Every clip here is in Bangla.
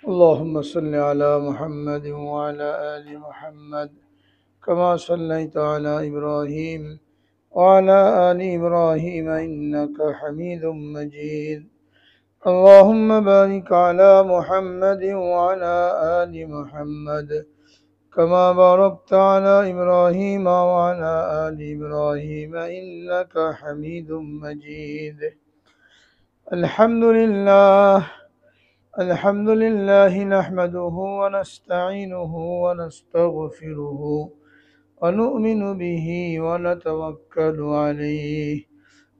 اللهم صل على محمد وعلى آل محمد كما صليت على إبراهيم وعلى آل إبراهيم إنك حميد مجيد. اللهم بارك على محمد وعلى آل محمد كما باركت على إبراهيم وعلى آل إبراهيم إنك حميد مجيد. الحمد لله نحمده ونستعينه ونستغفره ونؤمن به ونتوكل عليه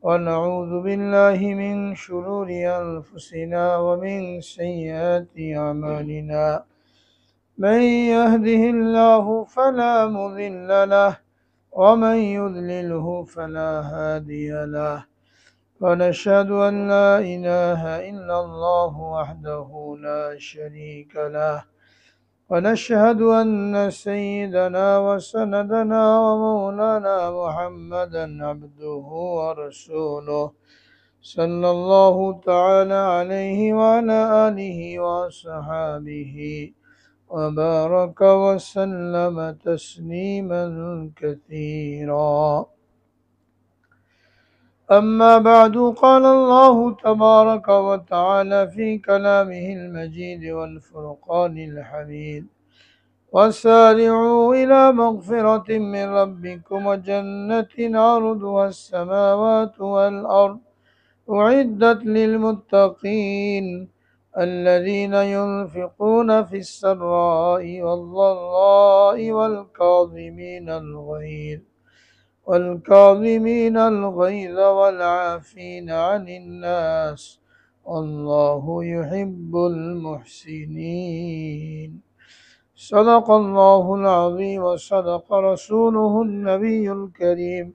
ونعوذ بالله من شرور أنفسنا ومن سيئات أعمالنا. من يهده الله فلا مضل له ومن يضلله فلا هادي له، ونشهد أن لا إله إلا الله وحده لا شريك له، ونشهد أن سيدنا وسندنا ومولانا محمدا عبده ورسوله صلى الله تعالى عليه وعلى آله وصحابه وبارك وسلم تسليما كثيرا. أما بعد، قال الله تبارك وتعالى في كلامه المجيد والفرقان الحميد: وسارعوا إلى مغفرة من ربكم وجنة عرضها السماوات والأرض أعدت للمتقين الذين ينفقون في السراء والضراء والكاظمين الغيظ والعافين عن الناس والله يحب المحسنين. صدق الله العظيم وصدق رسوله النبي الكريم،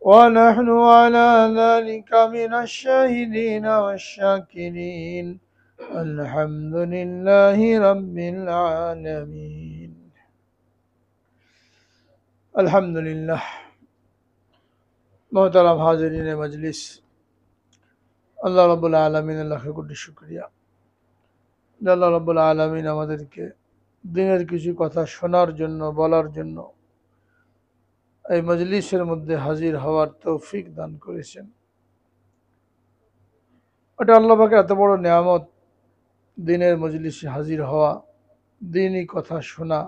ونحن على ذلك من الشاهدين والشاكرين. الحمد لله رب العالمين. अल्हम्दुलिल्लाह। मोहतरम हाज़रीन मजलिस, আল্লাহ রাব্বুল আলামিনের লাখ কোটি শুকরিয়া যে আল্লাহ রাব্বুল আলামিন আমাদেরকে দিনের কিছু কথা শোনার জন্য, বলার জন্য এই মজলিসের মধ্যে হাজির হওয়ার তৌফিক দান করেছেন। ওটা আল্লাহ পাকের এত বড় নিয়ামত, দিনের মজলিসে হাজির হওয়া, দিনই কথা শোনা,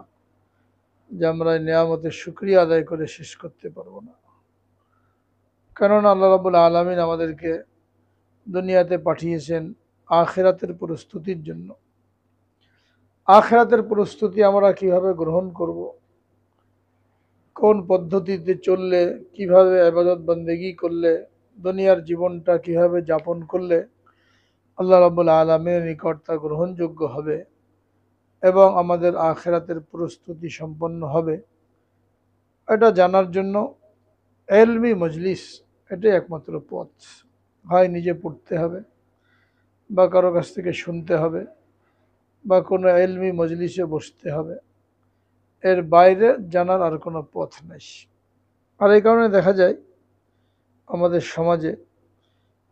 যে আমরা এই নিয়ামতের শুকরিয়া আদায় করে শেষ করতে পারবো না। কেননা আল্লাহ রাব্বুল আলামিন আমাদেরকে দুনিয়াতে পাঠিয়েছেন আখিরাতের প্রস্তুতির জন্য। আখিরাতের প্রস্তুতি আমরা কিভাবে গ্রহণ করব, কোন পদ্ধতিতে চললে, কিভাবে ইবাদত বন্দেগী করলে, দুনিয়ার জীবনটা কিভাবে যাপন করলে আল্লাহ রাব্বুল আলামিনের নিকট তা গ্রহণযোগ্য হবে এবং আমাদের আখিরাতের প্রস্তুতি সম্পন্ন হবে, এটা জানার জন্য ইলমি মজলিস এটাই একমাত্র পথ। হয় নিজে পড়তে হবে, বা কারো কাছ থেকে শুনতে হবে, বা কোনো ইলমি মজলিসে বসতে হবে। এর বাইরে জানার আর কোনো পথ নেই। আর এই কারণে দেখা যায় আমাদের সমাজে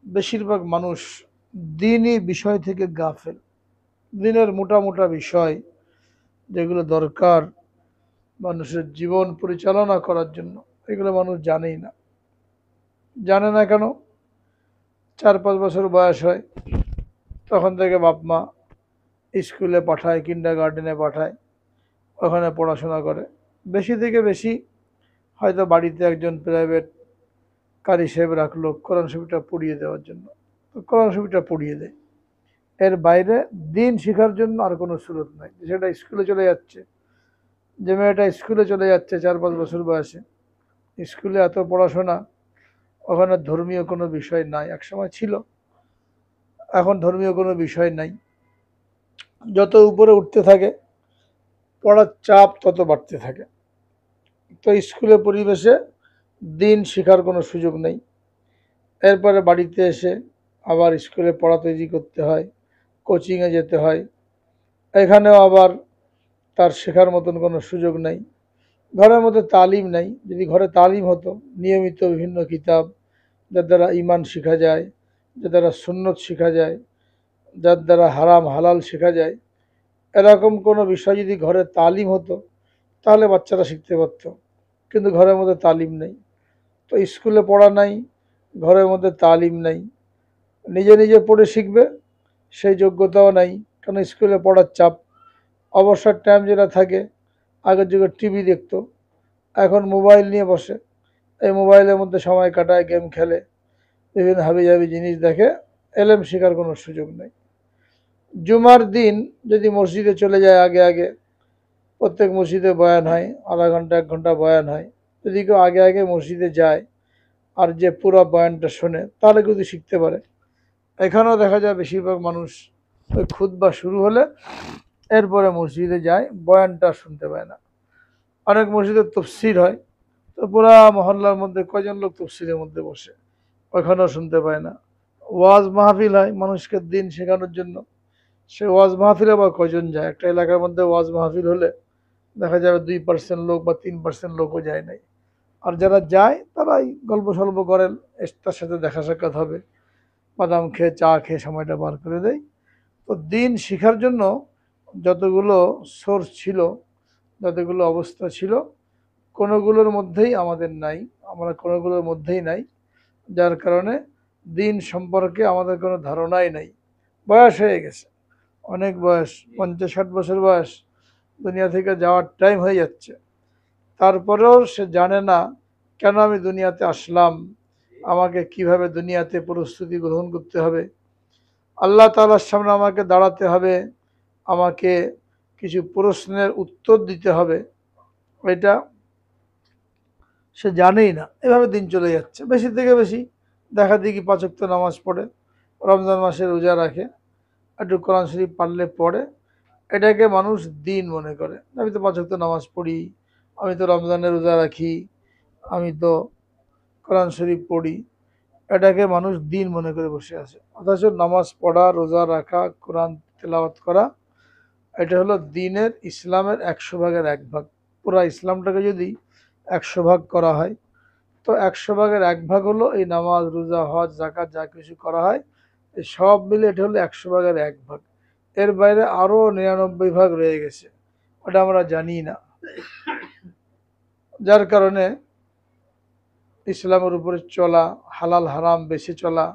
বেশিরভাগ মানুষ দ্বীনি বিষয় থেকে গাফেল। দিনের মোটা মোটা বিষয় যেগুলো দরকার মানুষের জীবন পরিচালনা করার জন্য, এগুলো মানুষ জানেই না। জানে না কেন? 4-5 বছর বয়স হয়, তখন থেকে বাপ মা স্কুলে পাঠায়, কিন্ডারগার্টেনে পাঠায়, ওখানে পড়াশোনা করে। বেশি থেকে বেশি হয়তো বাড়িতে একজন প্রাইভেট কারি সাহেব রাখলো কোরআন শরীফটা পড়িয়ে দেওয়ার জন্য, তো কোরআন শরীফটা পড়িয়ে দেয়। এর বাইরে দিন শেখার জন্য আর কোনো সুরত নাই। সেটা স্কুলে চলে যাচ্ছে, যে মেয়েটা স্কুলে চলে যাচ্ছে 4-5 বছর বয়সে, স্কুলে এত পড়াশোনা, ওখানে ধর্মীয় কোনো বিষয় নাই। একসময় ছিল, এখন ধর্মীয় কোনো বিষয় নাই। যত উপরে উঠতে থাকে পড়ার চাপ তত বাড়তে থাকে। তো স্কুলের পরিবেশে দিন শেখার কোনো সুযোগ নেই। এরপরে বাড়িতে এসে আবার স্কুলে পড়া তৈরি করতে হয়, কোচিংয়ে যেতে হয়, এখানেও আবার তার শেখার মতন কোনো সুযোগ নেই। ঘরের মধ্যে তালিম নেই। যদি ঘরে তালিম হতো, নিয়মিত বিভিন্ন কিতাব যার দ্বারা ইমান শেখা যায়, যার দ্বারা সুন্নত শেখা যায়, যার দ্বারা হারাম হালাল শেখা যায়, এরকম কোনো বিষয় যদি ঘরে তালিম হতো তাহলে বাচ্চারা শিখতে পারত। কিন্তু ঘরের মধ্যে তালিম নেই, তো স্কুলে পড়া নাই, ঘরের মধ্যে তালিম নাই, নিজে নিজে পড়ে শিখবে সেই যোগ্যতাও নাই, কারণ স্কুলে পড়ার চাপ। অবসর টাইম যেটা থাকে, আগের যুগে টিভি দেখতো, এখন মোবাইল নিয়ে বসে, এই মোবাইলের মধ্যে সময় কাটায়, গেম খেলে, বিভিন্ন হাবিজাবি জিনিস দেখে, এলেম শেখার কোনো সুযোগ নেই। জুমার দিন যদি মসজিদে চলে যায়, আগে আগে প্রত্যেক মসজিদে বয়ান হয়, আধা ঘন্টা 1 ঘন্টা বয়ান হয়, যদি কেউ আগে আগে মসজিদে যায় আর যে পুরো বয়ানটা শোনে তাহলে কিন্তু শিখতে পারে। এখানেও দেখা যায় বেশিরভাগ মানুষ ওই খুতবা শুরু হলে এরপরে মসজিদে যায়, বয়ানটা শুনতে পায় না। অনেক মসজিদে তফসির হয়, তো পুরা মহল্লার মধ্যে কয়জন লোক তফসিরের মধ্যে বসে, ওখানেও শুনতে পায় না। ওয়াজ মাহফিল হয় মানুষকে দিন শেখানোর জন্য, সে ওয়াজ মাহফিলে আবার কয়জন যায়? একটা এলাকার মধ্যে ওয়াজ মাহফিল হলে দেখা যাবে 2% লোক বা 3% লোকও যায় নাই। আর যারা যায় তারাই গল্প সল্প করেন, তার সাথে দেখা সাক্ষাৎ হবে, বাদাম খেয়ে চা খেয়ে সময়টা বার করে দেয়। তো দিন শেখার জন্য যতগুলো সোর্স ছিল, যতগুলো অবস্থা ছিল, কোনোগুলোর মধ্যেই আমাদের নাই, আমরা কোনোগুলোর মধ্যেই নাই, যার কারণে দিন সম্পর্কে আমাদের কোনো ধারণাই নাই। বয়স হয়ে গেছে, অনেক বয়স, 50-60 বছর বয়স, দুনিয়া থেকে যাওয়ার টাইম হয়ে যাচ্ছে, তারপরেও সে জানে না কেন আমি দুনিয়াতে আসলাম, আমাকে কিভাবে দুনিয়াতে প্রস্তুতি গ্রহণ করতে হবে, আল্লাহ তাআলার সামনে আমাকে দাঁড়াতে হবে, আমাকে কিছু প্রশ্নের উত্তর দিতে হবে, এটা সে জানেই না। এভাবে দিন চলে যাচ্ছে। বেশি থেকে বেশি দেখা দেখি 5 ওয়াক্ত নামাজ পড়ে, রমজান মাসে রোজা রাখে, একটু কোরআন শরীফ পারলে পড়ে, এটাকে মানুষ দিন মনে করে। আমি তো 5 ওয়াক্ত নামাজ পড়ি, আমি তো রমজানের রোজা রাখি, আমি তো কোরআন শরীফ পড়ি, এটাকে মানুষ দিন মনে করে বসে আছে। অথচ নামাজ পড়া, রোজা রাখা, কোরআন তেলাওয়াত করা, এটা হলো দিনের, ইসলামের 100 ভাগের 1 ভাগ। পুরা ইসলামটাকে যদি 100 ভাগ করা হয়, তো 100 ভাগের 1 ভাগ হলো এই নামাজ, রোজা, হজ, জাকাত যা কিছু করা হয়, এই সব মিলে এটা হলো 100 ভাগের 1 ভাগ। এর বাইরে আরো 99 ভাগ রয়ে গেছে, ওটা আমরা জানি না। যার কারণে ইসলামের উপরে চলা, হালাল হারাম বেশি চলা,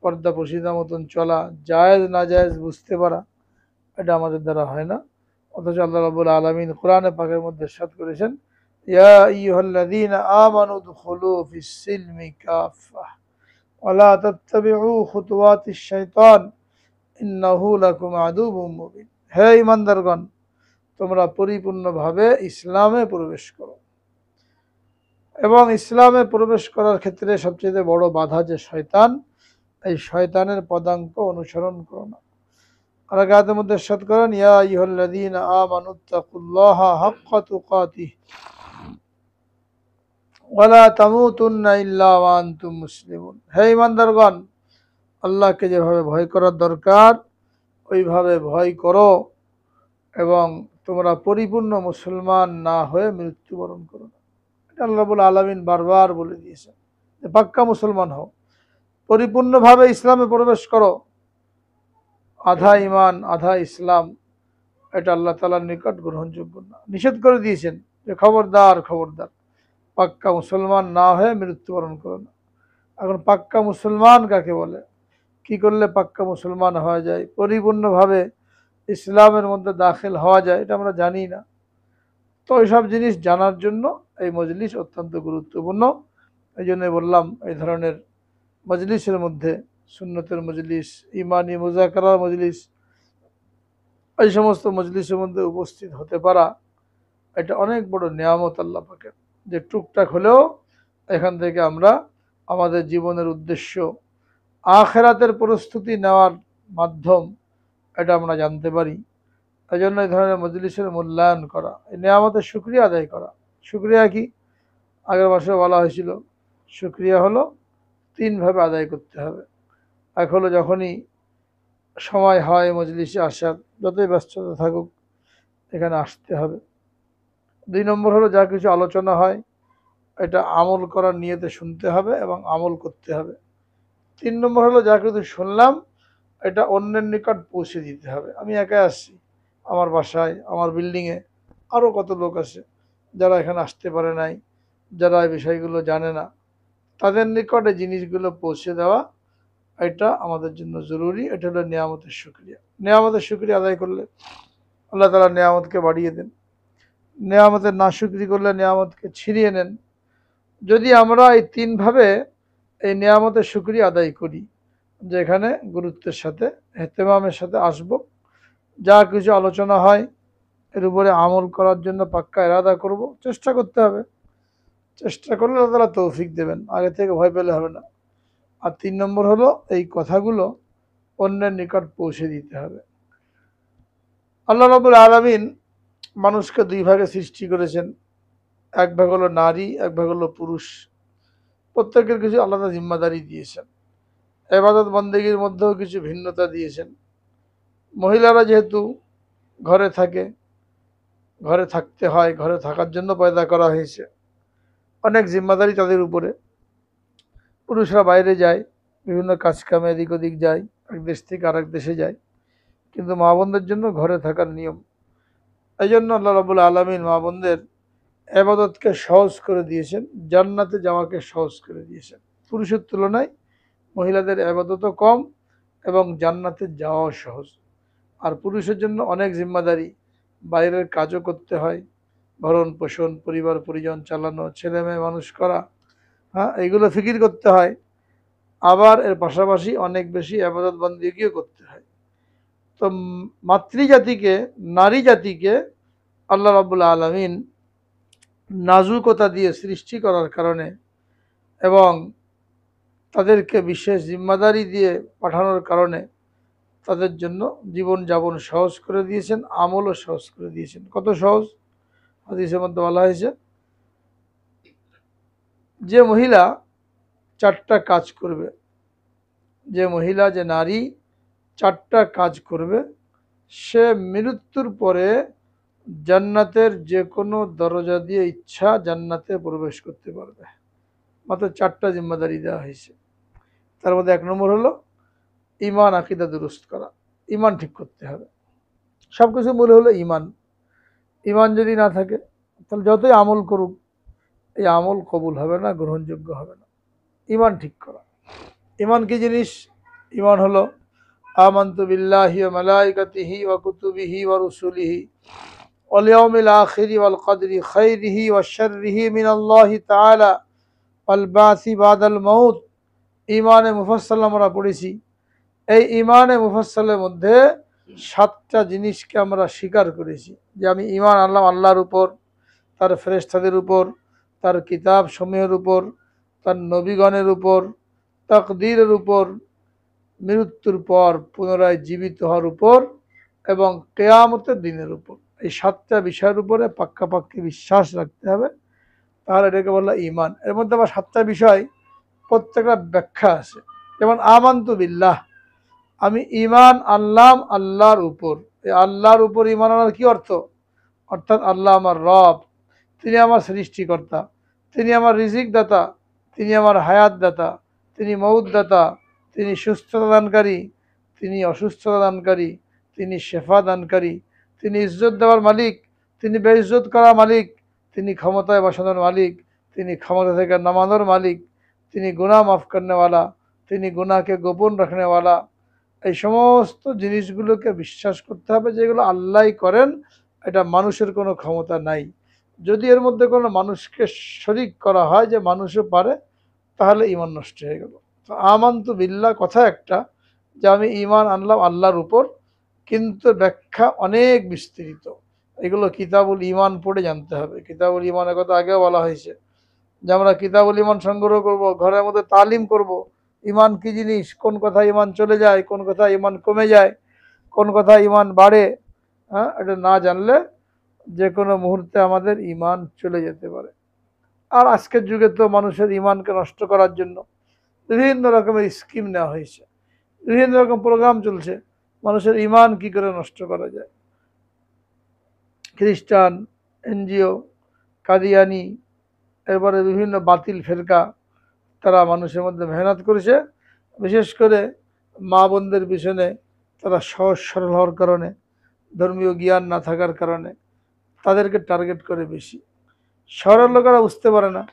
পর্দা পশিদা মতন চলা, জায়েজ না জায়েজ বুঝতে পারা, এটা আমাদের দ্বারা হয় না। অথচ আল্লাহ রাব্বুল আলামিন কোরআনে পাকের মধ্যে ইরশাদ করেছেন, ইয়া আইয়ুহাল্লাযীনা আমানু দুখুলু ফিস-সিলমি কাফা ওয়া লা তাত্তাবিউ খুতুওয়াতিশ শাইতান ইন্নাহু লাকুম আদুউম মুবিন। হে ঈমানদারগণ, তোমরা পরিপূর্ণভাবে ইসলামে প্রবেশ করো, এবং ইসলামে প্রবেশ করার ক্ষেত্রে সবচেয়ে বড় বাধা যে শয়তান, এই শয়তানের পদাঙ্ক অনুসরণ করো না। আর আয়াতের মধ্যে ইরশাদ করেন, ইয়া আইয়ুহাল্লাযীনা আমানুত্তাকুল্লাহা হাক্কা তুকাতিহি ওয়া লা তামুতুন্না ইল্লা ওয়া আনতুম মুসলিমুন। হে ঈমানদারগণ, আল্লাহকে যেভাবে ভয় করার দরকার ওইভাবে ভয় করো, এবং তোমরা পরিপূর্ণ মুসলমান না হয়ে মৃত্যুবরণ করো না। এটা আল্লাহ রাব্বুল আলামিন বারবার বলে দিয়েছেন যে পাক্কা মুসলমান হও, পরিপূর্ণভাবে ইসলামে প্রবেশ করো। আধা ইমান আধা ইসলাম, এটা আল্লাহ তাআলার নিকট গ্রহণযোগ্য না। নিষেধ করে দিয়েছেন যে খবরদার খবরদার, পাক্কা মুসলমান না হয়ে মৃত্যুবরণ করো না। এখন পাক্কা মুসলমান কাকে বলে, কি করলে পাক্কা মুসলমান হওয়া যায়, পরিপূর্ণভাবে ইসলামের মধ্যে দাখিল হওয়া যায়, এটা আমরা জানি না। তো এইসব জিনিস জানার জন্য এই মজলিস অত্যন্ত গুরুত্বপূর্ণ। এই জন্য বললাম, এই ধরনের মজলিসের মধ্যে, সুন্নতের মজলিস, ইমানি মুযাকারার মজলিস, এই সমস্ত মজলিসের মধ্যে উপস্থিত হতে পারা, এটা অনেক বড় নিয়ামত আল্লাহ পাকের, যে টুকটাক হলেও এখান থেকে আমরা আমাদের জীবনের উদ্দেশ্য, আখিরাতের প্রস্তুতি নেওয়ার মাধ্যম, এটা আমরা জানতে পারি। এই জন্য এই ধরনের মজলিসের মূল্যায়ন করা, এই নিয়ামতের শুকরিয়া আদায় করা। শুকরিয়া কি? আগের মাসে বলা হয়েছিল, শুকরিয়া হলো 3 ভাবে আদায় করতে হবে। এক হলো যখনই সময় হয় মজলিসে আসার, যতই ব্যস্ততা থাকুক এখানে আসতে হবে। 2 নম্বর হলো যা কিছু আলোচনা হয় এটা আমল করার নিয়তে শুনতে হবে এবং আমল করতে হবে। 3 নম্বর হলো যা কিছু শুনলাম এটা অন্যের নিকট পৌঁছে দিতে হবে। আমি একা আসছি, আমার বাসায়, আমার বিল্ডিংয়ে আরও কত লোক আছে যারা এখানে আসতে পারে নাই, যারা এই বিষয়গুলো জানে না, তাদের নিকটে জিনিসগুলো পৌঁছে দেওয়া এটা আমাদের জন্য জরুরি। এটা হলো নিয়ামতের শুকরিয়া। নিয়ামতের শুকরিয়া আদায় করলে আল্লাহ তাআলা নিয়ামতকে বাড়িয়ে দেন, নিয়ামতের নাশুকরি করলে নিয়ামতকে ছিনিয়ে নেন। যদি আমরা এই তিনভাবে এই নিয়ামতের শুকরিয়া আদায় করি, যেখানে গুরুত্বের সাথে এহতেমামের সাথে আসব, যা কিছু আলোচনা হয় এর উপরে আমল করার জন্য পাক্কা ইরাদা করব, চেষ্টা করতে হবে। চেষ্টা করলে আল্লাহ তাআলা তৌফিক দেবেন, আগে থেকে ভয় পেলে হবে না। আর ৩ নম্বর হলো এই কথাগুলো অন্যের নিকট পৌঁছে দিতে হবে। আল্লাহ রাব্বুল আলামিন মানুষকে ২ ভাগে সৃষ্টি করেছেন, এক ভাগ হলো নারী, এক ভাগ হলো পুরুষ। প্রত্যেকের কিছু আলাদা জিম্মাদারি দিয়েছেন, ইবাদত বন্দেগীর মধ্যেও কিছু ভিন্নতা দিয়েছেন। মহিলারা যেহেতু ঘরে থাকে, ঘরে থাকতে হয়, ঘরে থাকার জন্য পয়দা করা হয়েছে, অনেক জিম্মাদারি তাদের উপরে। পুরুষরা বাইরে যায়, বিভিন্ন কাজ কামে এদিক ওদিক যায়, এক দেশ থেকে আরেক দেশে যায়, কিন্তু মা বোনদের জন্য ঘরে থাকার নিয়ম। এই জন্য আল্লাহ রাব্বুল আলামিন মা বোনদের ইবাদতকে সহজ করে দিয়েছেন, জান্নাতে যাওয়াকে সহজ করে দিয়েছেন। পুরুষের তুলনায় মহিলাদের ইবাদতও কম এবং জান্নাতে যাওয়াও সহজ। আর পুরুষের জন্য অনেক জিম্মাদারি, বাইরের কাজও করতে হয়, ভরণ পোষণ, পরিবার পরিজন চালানো, ছেলে মেয়ে মানুষ করা, হ্যাঁ, এইগুলো ফিকির করতে হয়। আবার এর পাশাপাশি অনেক বেশি ইবাদত বন্দেগীও করতে হয়। তো মাতৃজাতিকে, নারী জাতিকে আল্লাহ রাব্বুল আলামিন নাজুকতা দিয়ে সৃষ্টি করার কারণে এবং তাদেরকে বিশেষ জিম্মাদারি দিয়ে পাঠানোর কারণে তাদের জন্য জীবনযাপন সহজ করে দিয়েছেন, আমলও সহজ করে দিয়েছেন। কত সহজ! হাদিসের মধ্যে বলা হয়েছে, যে মহিলা 4টা কাজ করবে, যে মহিলা, যে নারী 4টা কাজ করবে, সে মৃত্যুর পরে জান্নাতের যে কোনো দরজা দিয়ে ইচ্ছা জান্নাতে প্রবেশ করতে পারবে। মাত্র 4টা জিম্মাদারি দেওয়া হয়েছে। তার মধ্যে 1 নম্বর হলো ইমান, আকীদা দুরুস্ত করা, ইমান ঠিক করতে হবে। সব কিছু মূল হলো ইমান। ইমান যদি না থাকে তাহলে যতই আমল করুক, এই আমল কবুল হবে না, গ্রহণযোগ্য হবে না। ইমান ঠিক করা। ইমান কি জিনিস? ইমান হলো আমানতু বিল্লাহি ওয়া মালাইকাতিহি ওয়া কুতুবিহি ওয়া রুসুলিহি ওয়াল ইয়াউমিল আখিরি ওয়াল কদরি খাইরিহি ওয়া শাররিহি মিনাল্লাহি তাআলা ওয়াল বাসি বাদাল মাউত। ইমানে মুফাসসাল আমরা পড়েছি। এই ইমানে মুফাসসালের মধ্যে 7টা জিনিসকে আমরা স্বীকার করেছি, যে আমি ইমান আনলাম আল্লাহর উপর, তার ফেরেশতাদের উপর, তার কিতাব সমূহের উপর, তার নবীগণের উপর, তাকদীরের উপর, মৃত্যুর পর পুনরায় জীবিত হওয়ার উপর এবং কিয়ামতের দিনের উপর। এই 7টা বিষয়ের উপরে পাক্কাপাক্কি বিশ্বাস রাখতে হবে, তাহলে এটাকে বলা ইমান। এর মধ্যে আবার 7টা বিষয়, প্রত্যেকটা ব্যাখ্যা আছে। যেমন আমানতু বিল্লাহ, আমি ইমান আনলাম আল্লাহর উপর। এই আল্লাহর উপর ইমান আনার কি অর্থ? অর্থাৎ আল্লাহ আমার রব, তিনি আমার সৃষ্টিকর্তা, তিনি আমার রিজিক দাতা, তিনি আমার হায়াত দাতা, তিনি মউত দাতা, তিনি সুস্থতা দানকারী, তিনি অসুস্থতা দানকারী, তিনি শেফা দানকারী, তিনি ইজ্জত দেওয়ার মালিক, তিনি বেইজ্জত করার মালিক, তিনি ক্ষমতায় বসানোর মালিক, তিনি ক্ষমতা থেকে নামানোর মালিক, তিনি গুনাহ মাফ করনেওয়ালা, তিনি গুনাহকে গোপন রাখনেওয়ালা। এই সমস্ত জিনিসগুলোকে বিশ্বাস করতে হবে, যেগুলো আল্লাহই করেন, এটা মানুষের কোনো ক্ষমতা নাই। যদি এর মধ্যে কোনো মানুষকে শরিক করা হয় যে মানুষও পারে, তাহলে ইমান নষ্ট হয়ে গেল। তো আমানতু বিল্লাহ কথা একটা, যে আমি ইমান আনলাম আল্লাহর উপর, কিন্তু ব্যাখ্যা অনেক বিস্তৃত। এগুলো কিতাবুল ইমান পড়ে জানতে হবে। কিতাবুল ইমানের কথা আগেও বলা হয়েছে, যে আমরা কিতাবুল ইমান সংগ্রহ করব, ঘরের মধ্যে তালিম করব, ইমান কি জিনিস, কোন কথা ইমান চলে যায়, কোন কথা ইমান কমে যায়, কোন কথা ইমান বাড়ে। হ্যাঁ, এটা না জানলে যে কোনো মুহূর্তে আমাদের ইমান চলে যেতে পারে। আর আজকের যুগে তো মানুষের ইমানকে নষ্ট করার জন্য বিভিন্ন রকমের স্কিম নেওয়া হয়েছে, বিভিন্ন রকম প্রোগ্রাম চলছে, মানুষের ইমান কি করে নষ্ট করা যায়। খ্রিস্টান, এনজিও, কাদিয়ানি, এরপরে বিভিন্ন বাতিল ফেরকা, তারা মানুষের মধ্যে মেহনত করেছে। বিশেষ করে মা বোনদের পিছনে তারা সহজ সরল হওয়ার কারণে, ধর্মীয় জ্ঞান না থাকার কারণে তাদেরকে টার্গেট করে বেশি। শহরের লোকেরা বুঝতে পারে না,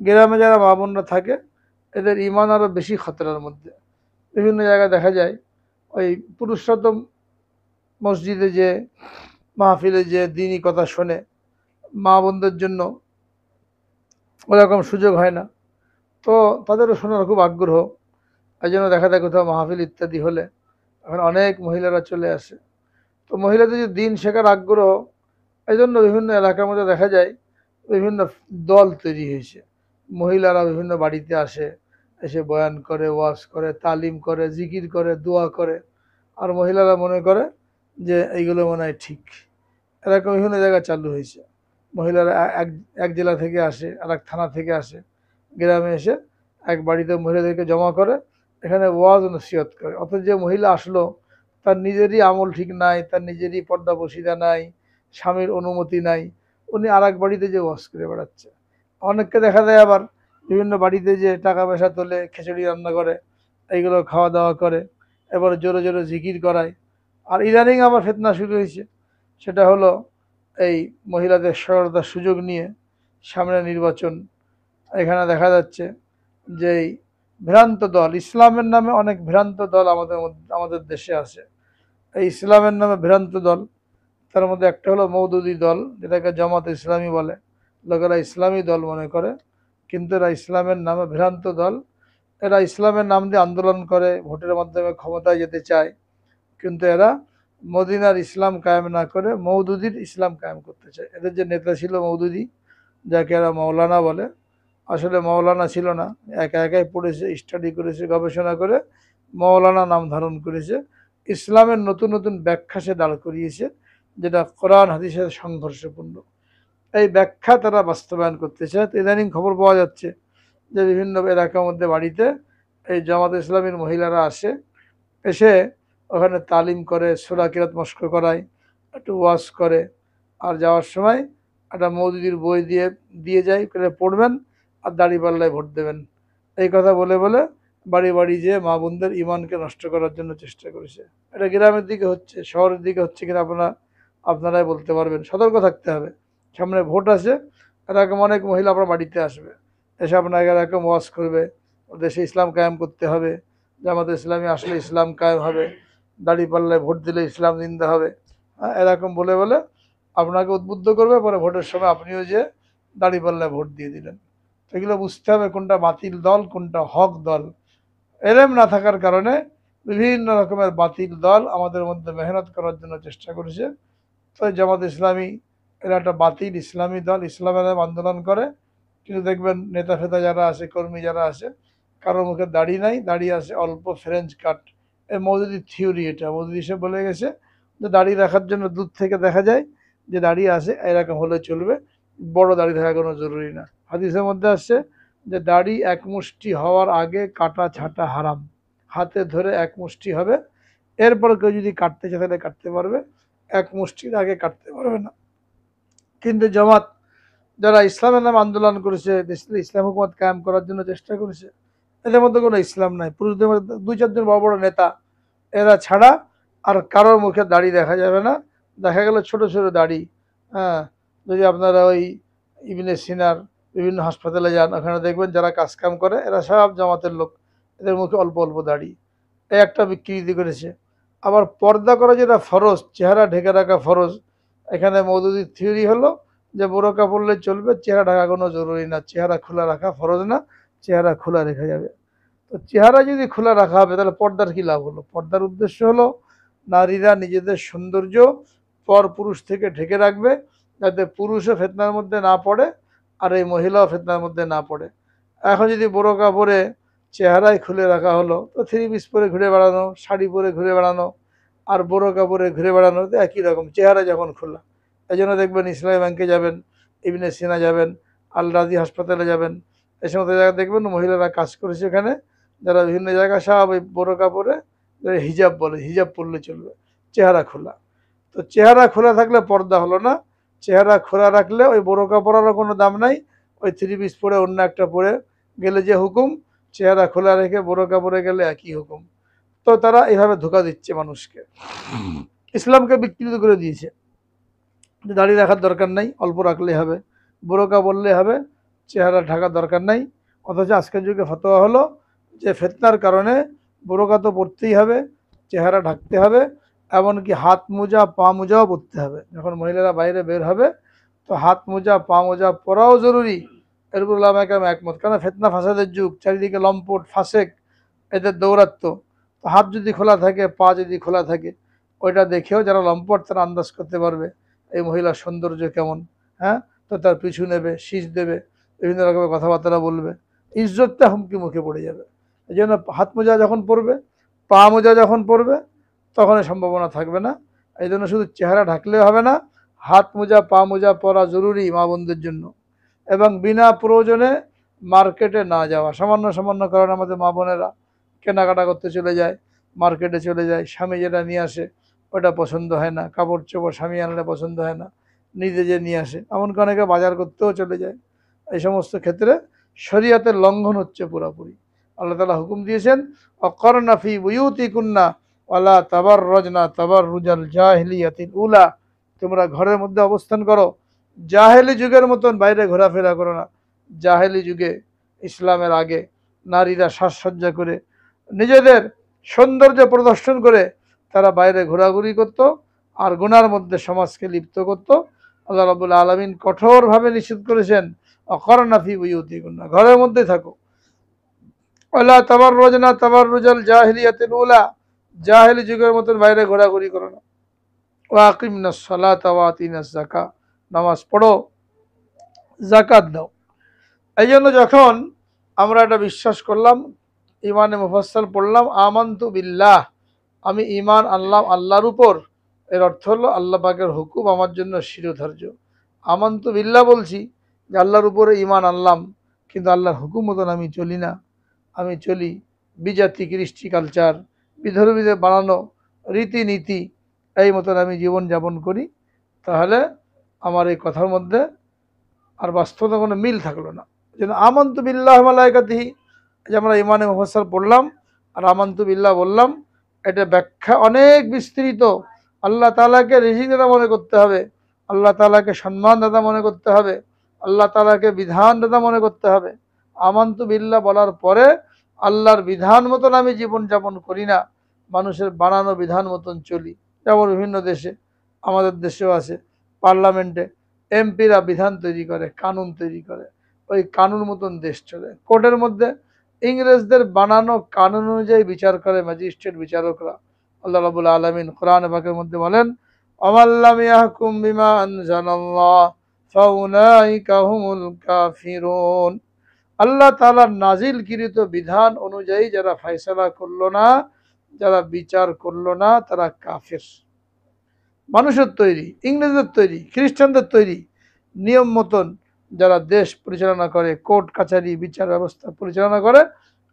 গ্রামে যারা মা বোনরা থাকে এদের ইমান আরও বেশি খতরার মধ্যে। বিভিন্ন জায়গায় দেখা যায় ওই পুরুষরা তো মসজিদে যে মাহফিলে যে দিনই কথা শোনে, মা বোনদের জন্য ওরকম সুযোগ হয় না, তো তাদেরও শোনার খুব আগ্রহ। এই জন্য দেখা যায় কোথাও মাহফিল ইত্যাদি হলে এখন অনেক মহিলারা চলে আসে। তো মহিলাদের যে দিন শেখার আগ্রহ, এই জন্য বিভিন্ন এলাকার মধ্যে দেখা যায় বিভিন্ন দল তৈরি হয়েছে। মহিলারা বিভিন্ন বাড়িতে আসে, এসে বয়ান করে, ওয়াজ করে, তালিম করে, জিকির করে, দোয়া করে। আর মহিলারা মনে করে যে এইগুলো মনে হয় ঠিক। এরকম বিভিন্ন জায়গায় চালু হয়েছে। মহিলারা এক এক জেলা থেকে আসে, আর এক থানা থেকে আসে, গ্রামে এসে এক বাড়িতে মহিলাদেরকে জমা করে, এখানে ওয়াজ ও নসিহত করে। অথচ যে মহিলা আসলো তার নিজেরই আমল ঠিক নাই, তার নিজেরই পর্দাবসিদা নাই, স্বামীর অনুমতি নাই, উনি আর এক বাড়িতে যে ওয়াজ করে বেড়াচ্ছে। অনেককে দেখা যায় আবার বিভিন্ন বাড়িতে যে টাকা পয়সা তোলে, খিচুড়ি রান্না করে, এইগুলো খাওয়া দাওয়া করে, এবার জোরে জোরে জিকির করায়। আর ইদানিং আবার ফিতনা শুরু হয়েছে, সেটা হলো এই মহিলাদের সরলতার সুযোগ নিয়ে সামনে নির্বাচন, এখানে দেখা যাচ্ছে যে এই ভ্রান্ত দল, ইসলামের নামে অনেক ভ্রান্ত দল আমাদের দেশে আছে। এই ইসলামের নামে ভ্রান্ত দল, তার মধ্যে একটা হলো মওদুদি দল, যেটাকে জামাত ইসলামী বলে। লোকেরা ইসলামী দল মনে করে, কিন্তু এরা ইসলামের নামে ভ্রান্ত দল। এরা ইসলামের নাম দিয়ে আন্দোলন করে, ভোটের মাধ্যমে ক্ষমতায় যেতে চায়, কিন্তু এরা মদিনার ইসলাম কায়েম না করে মওদুদির ইসলাম কায়েম করতে চায়। এদের যে নেতা ছিল মওদুদি, যাকে এরা মৌলানা বলে, আসলে মৌলানা ছিল না, একা একাই পড়েছে, স্টাডি করেছে, গবেষণা করে মৌলানা নাম ধারণ করেছে। ইসলামের নতুন নতুন ব্যাখ্যা সে দাঁড় করিয়েছে, যেটা কোরআন হাদিসের সংঘর্ষপূর্ণ। এই ব্যাখ্যা তারা বাস্তবায়ন করতে চায়। তো ইদানিং খবর পাওয়া যাচ্ছে যে বিভিন্ন এলাকার মধ্যে বাড়িতে এই জামাত ইসলামীর মহিলারা আসে, এসে ওখানে তালিম করে, সূরা কিরাত মস্ক করায়, একটু ওয়াজ করে, আর যাওয়ার সময় একটা মওদুদির বই দিয়ে দিয়ে যায়, করে পড়বেন আর দাঁড়িপাল্লায় ভোট দেবেন। এই কথা বলে বলে বাড়ি বাড়ি যেয়ে মা বোনদের ইমানকে নষ্ট করার জন্য চেষ্টা করেছে। এটা গ্রামের দিকে হচ্ছে, শহরের দিকে হচ্ছে কিনা আপনারাই বলতে পারবেন। সতর্ক থাকতে হবে, সামনে ভোট আছে, এরকম অনেক মহিলা আপনার বাড়িতে আসবে, এসে আপনাকে এরকম ওয়াজ করবে, দেশে ইসলাম কায়েম করতে হবে, জামাত ইসলামী আসলে ইসলাম কায়েম হবে, দাঁড়িপাল্লায় ভোট দিলে ইসলাম জিন্দা হবে, এরকম বলে বলে আপনাকে উদ্বুদ্ধ করবে। পরে ভোটের সময় আপনিও যে দাঁড়িপাল্লায় ভোট দিয়ে দিলেন। এগুলো বুঝতে হবে কোনটা বাতিল দল, কোনটা হক দল। এলেম না থাকার কারণে বিভিন্ন রকমের বাতিল দল আমাদের মধ্যে মেহনত করার জন্য চেষ্টা করেছে। তো জামাত ইসলামী এরা একটা বাতিল ইসলামী দল, ইসলামের আন্দোলন করে, কিন্তু দেখবেন নেতা ফেতা যারা আছে, কর্মী যারা আছে, কারোর মুখে দাড়ি নাই, দাড়ি আছে অল্প, ফ্রেঞ্চ কাট। এই মওদুদির থিওরি, এটা মওদুদি সে বলে গেছে যে দাড়ি রাখার জন্য দূর থেকে দেখা যায় যে দাড়ি আছে, এরকম হলে চলবে, বড় দাড়ি থাকা কোনো জরুরি না। হাদিসের মধ্যে আসছে যে দাড়ি এক মুষ্টি হওয়ার আগে কাটা ছাঁটা হারাম, হাতে ধরে এক মুষ্টি হবে, এরপর কেউ যদি কাটতে চায় তাহলে কাটতে পারবে, এক মুষ্টির আগে কাটতে পারবে না। কিন্তু জামাত যারা ইসলামের নামে আন্দোলন করেছে, দেশে ইসলাম হুকুমত কায়েম করার জন্য চেষ্টা করেছে, এদের মধ্যে কোনো ইসলাম নাই। পুরুষদের মধ্যে দুই চারজন বড় বড় নেতা, এরা ছাড়া আর কারোর মুখে দাড়ি দেখা যাবে না। দেখা গেল ছোট ছোট দাড়ি। হ্যাঁ, যদি আপনারা ওই ইবনে সিনার বিভিন্ন হাসপাতালে যান, ওখানে দেখবেন যারা কাজকাম করে এরা সব জামাতের লোক, এদের মুখে অল্প অল্প দাড়ি। এই একটা বিকৃতি করেছে। আবার পর্দা করা যেটা ফরজ, চেহারা ঢেকে রাখা ফরজ, এখানে মওদুদির থিওরি হলো যে বোরকা পরলে চলবে, চেহারা ঢাকা কোনো জরুরি না, চেহারা খোলা রাখা ফরজ না, চেহারা খোলা রেখে যাবে। তো চেহারা যদি খোলা রাখা হবে তাহলে পর্দার কী লাভ হলো? পর্দার উদ্দেশ্য হলো নারীরা নিজেদের সৌন্দর্য পর পুরুষ থেকে ঢেকে রাখবে, যাতে পুরুষও ফিতনার মধ্যে না পড়ে আর এই মহিলাও ফিতনার মধ্যে না পড়ে। এখন যদি বোরকা পরে চেহারাই খুলে রাখা হলো, তো থ্রি পিস পরে ঘুরে বেড়ানো, শাড়ি পরে ঘুরে বেড়ানো আর বোরকা পরে ঘুরে বেড়ানো তো একই রকম, চেহারা যখন খোলা। এই জন্য দেখবেন ইসলামী ব্যাংকে যাবেন, ইবনে সিনা যাবেন, আল রাজি হাসপাতালে যাবেন, এই সমস্ত জায়গায় দেখবেন মহিলারা কাজ করেছে এখানে, যারা বিভিন্ন জায়গায় সব ওই বোরকা পরে, হিজাব বলে, হিজাব পরলে চলবে, চেহারা খোলা। তো চেহারা খোলা থাকলে পর্দা হলো না, চেহারা খোলা রাখলে ওই বোরকা পরারও কোনো দাম নাই, ওই থ্রি পিস পরে অন্য একটা পরে গেলে যে হুকুম, চেহারা খোলা রেখে বোরকা পরে গেলে একই হুকুম। তো তারা এইভাবে ধোঁকা দিচ্ছে মানুষকে, ইসলামকে বিকৃত করে দিয়েছে। দাড়ি রাখার দরকার নাই, অল্প রাখলেই হবে, বোরকা বললে হবে, চেহারা ঢাকার দরকার নাই। অথচ আজকের যুগে ফতোয়া হলো যে ফিতনার কারণে বোরকা তো পরতেই হবে, চেহারা ঢাকতে হবে, এমনকি হাত মোজা পা মোজাও পরতে হবে। যখন মহিলারা বাইরে বের হবে তো হাত মোজা পা মোজা পরাও জরুরি। এর উপর ওলামায়ে কেরাম একমত, কারণ ফিতনা ফাসাদের যুগ, চারিদিকে লম্পট ফাসেক এদের দৌরাত্ম। তো হাত যদি খোলা থাকে, পা যদি খোলা থাকে, ওইটা দেখেও যারা লম্পট তারা আন্দাজ করতে পারবে এই মহিলার সৌন্দর্য কেমন। হ্যাঁ, তো তার পিছু নেবে, শীষ দেবে, বিভিন্ন রকমের কথাবার্তা বলবে, ইজ্জতটা হুমকি মুখে পড়ে যাবে। এই জন্য হাত মোজা যখন পরবে, পা মোজা যখন পরবে, তখন এই সম্ভাবনা থাকবে না। এই জন্য শুধু চেহারা ঢাকলে হবে না, হাত মোজা পা মোজা পরা জরুরি মা বোনদের জন্য। এবং বিনা প্রয়োজনে মার্কেটে না যাওয়া। সামান্য সামান্য কারণে আমাদের মা বোনেরা কেনাকাটা করতে চলে যায়, মার্কেটে চলে যায়, স্বামী যেটা নিয়ে আসে ওটা পছন্দ হয় না, কাপড় চোপড় স্বামী আনলে পছন্দ হয় না, নিজে যে নিয়ে আসে। এমনকি অনেকে বাজার করতেও চলে যায়। এই সমস্ত ক্ষেত্রে শরীয়তের লঙ্ঘন হচ্ছে পুরোপুরি। আল্লাহ তাআলা হুকুম দিয়েছেন, অকরনা ফি বুয়ুতিকুন্না ওয়ালা তাবাররাজনা তাবাররুজাল জাহিলিয়াতিল উলা, তোমরা ঘরের মধ্যে অবস্থান করো, জাহেলি যুগের মতন বাইরে ঘোরাফেরা করো না। জাহেলি যুগে, ইসলামের আগে নারীরা সাজসজ্জা করে নিজেদের সৌন্দর্য প্রদর্শন করে তারা বাইরে ঘোরাঘুরি করত আর গুনার মধ্যে সমাজকে লিপ্ত করত। আল্লাহ রাব্বুল আলামিন কঠোরভাবে নিষেধ করেছেন, অকরনা ফি বুয়ুতিকুন্না, ঘরের মধ্যে থাকো, ওয়ালা তাবাররাজনা তাবাররুজাল জাহিলিয়াতিল উলা, জাহেলি যুগের মতন বাইরে ঘোরাঘুরি করো না। ওয়া আকিমনাস সালাতা ওয়া আতিনাজ যাকাত, নামাজ পড়ো, যাকাত দাও। এই জন্য যখন আমরা এটা বিশ্বাস করলাম, ইমানে মুফাসসাল পড়লাম, আমানতু বিল্লাহ, আমি ইমান আনলাম আল্লাহর উপর, এর অর্থ হলো আল্লাহ পাকের হুকুম আমার জন্য শিরোধার্য। আমানতু বিল্লাহ বলছি যে আল্লাহর উপরে ইমান আনলাম, কিন্তু আল্লাহর হুকুম মতন আমি চলি না। আমি চলি বিজাতি কৃষ্টি কালচার, বিধর্মীদের বানানো রীতিনীতি, এই মতন আমি জীবনযাপন করি। তাহলে আমার এই কথার মধ্যে আর বাস্তবতা কোনো মিল থাকলো না। যেন আমানতু বিল্লাহ মালাইকাতিহি, যে আমরা ইমানে মুফাসসাল পড়লাম আর আমানতু বিল্লাহ বললাম, এটা ব্যাখ্যা অনেক বিস্তৃত। আল্লাহ তাআলাকে রিজিক দাতা মনে করতে হবে, আল্লাহ তাআলাকে সম্মান দাতা মনে করতে হবে, আল্লাহ তাআলাকে বিধান দাতা মনে করতে হবে। আমানতু বিল্লাহ বলার পরে আল্লাহর বিধান মতন আমি জীবনযাপন করি না, মানুষের বানানো বিধান মতন চলি। যেমন বিভিন্ন দেশে, আমাদের দেশেও আছে, পার্লামেন্টে এমপিরা বিধান তৈরি করে, কানুন তৈরি করে, ওই কানুন মতন দেশ চলে। কোর্টের মধ্যে ইংরেজদের বানানো কানুন অনুযায়ী বিচার করে ম্যাজিস্ট্রেট বিচারকরা। আল্লাহ রাব্বুল আলামিন কোরআন পাকের মধ্যে বলেন, ওয়ামাল্লাম ইয়াহকুম বিমা আনজালাল্লাহ ফাউলাইকা হুমুল কাফিরুন, আল্লাহ তাআলার নাজিলকৃত বিধান অনুযায়ী যারা ফয়সালা করলো না, যারা বিচার করলো না, তারা কাফের। মানুষের তৈরি, ইংরেজদের তৈরি, খ্রিস্টানদের তৈরি নিয়ম মতন যারা দেশ পরিচালনা করে, কোর্ট কাছারি বিচার ব্যবস্থা পরিচালনা করে,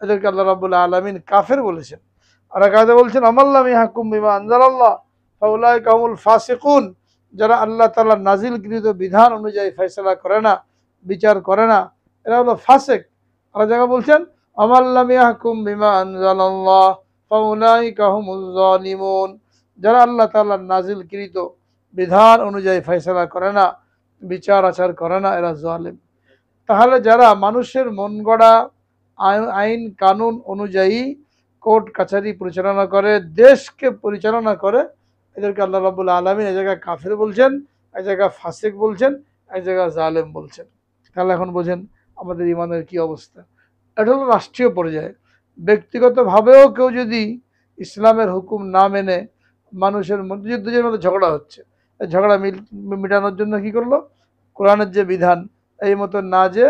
এদেরকে আল্লাহ রাব্বুল আলামিন কাফের বলেছেন। আর কাজে বলছেন, আমাল্লাম ইয়াহকুম বিমা আনজালাল্লাহ ফাউলাইকা হুমুল ফাসিকুন, যারা আল্লাহ তাআলার নাজিলকৃত বিধান অনুযায়ী ফয়সালা করে না, বিচার করে না, এরা হলো ফাসিক। আর জায়গা বলছেন, আমাল্লাম ইয়াহকুম বিমা আনজালাল্লাহ ফাউলাইকা হুমুজ জালিমুন, যারা আল্লাহ তাআলার নাজিলকৃত বিধান অনুযায়ী ফয়সালা করে না, বিচার আচার করে না, এরা জালেম। তাহলে যারা মানুষের মন গড়া আইন কানুন অনুযায়ী কোর্ট কাছারি পরিচালনা করে, দেশকে পরিচালনা করে, এদেরকে আল্লাহ রাব্বুল আলামিন এই জায়গায় কাফের বলছেন, এই জায়গায় ফাসিক বলছেন, এই জায়গায় জালেম বলছেন। তাহলে এখন বোঝেন আমাদের ইমানের কি অবস্থা। এটা হলো রাষ্ট্রীয় পর্যায়ে। ব্যক্তিগতভাবেও কেউ যদি ইসলামের হুকুম না মেনে, মানুষের মধ্যে দুজনের মধ্যে ঝগড়া হচ্ছে, এই ঝগড়া মেটানোর জন্য কি করলো, কোরআনের যে বিধান এই মতন না, যে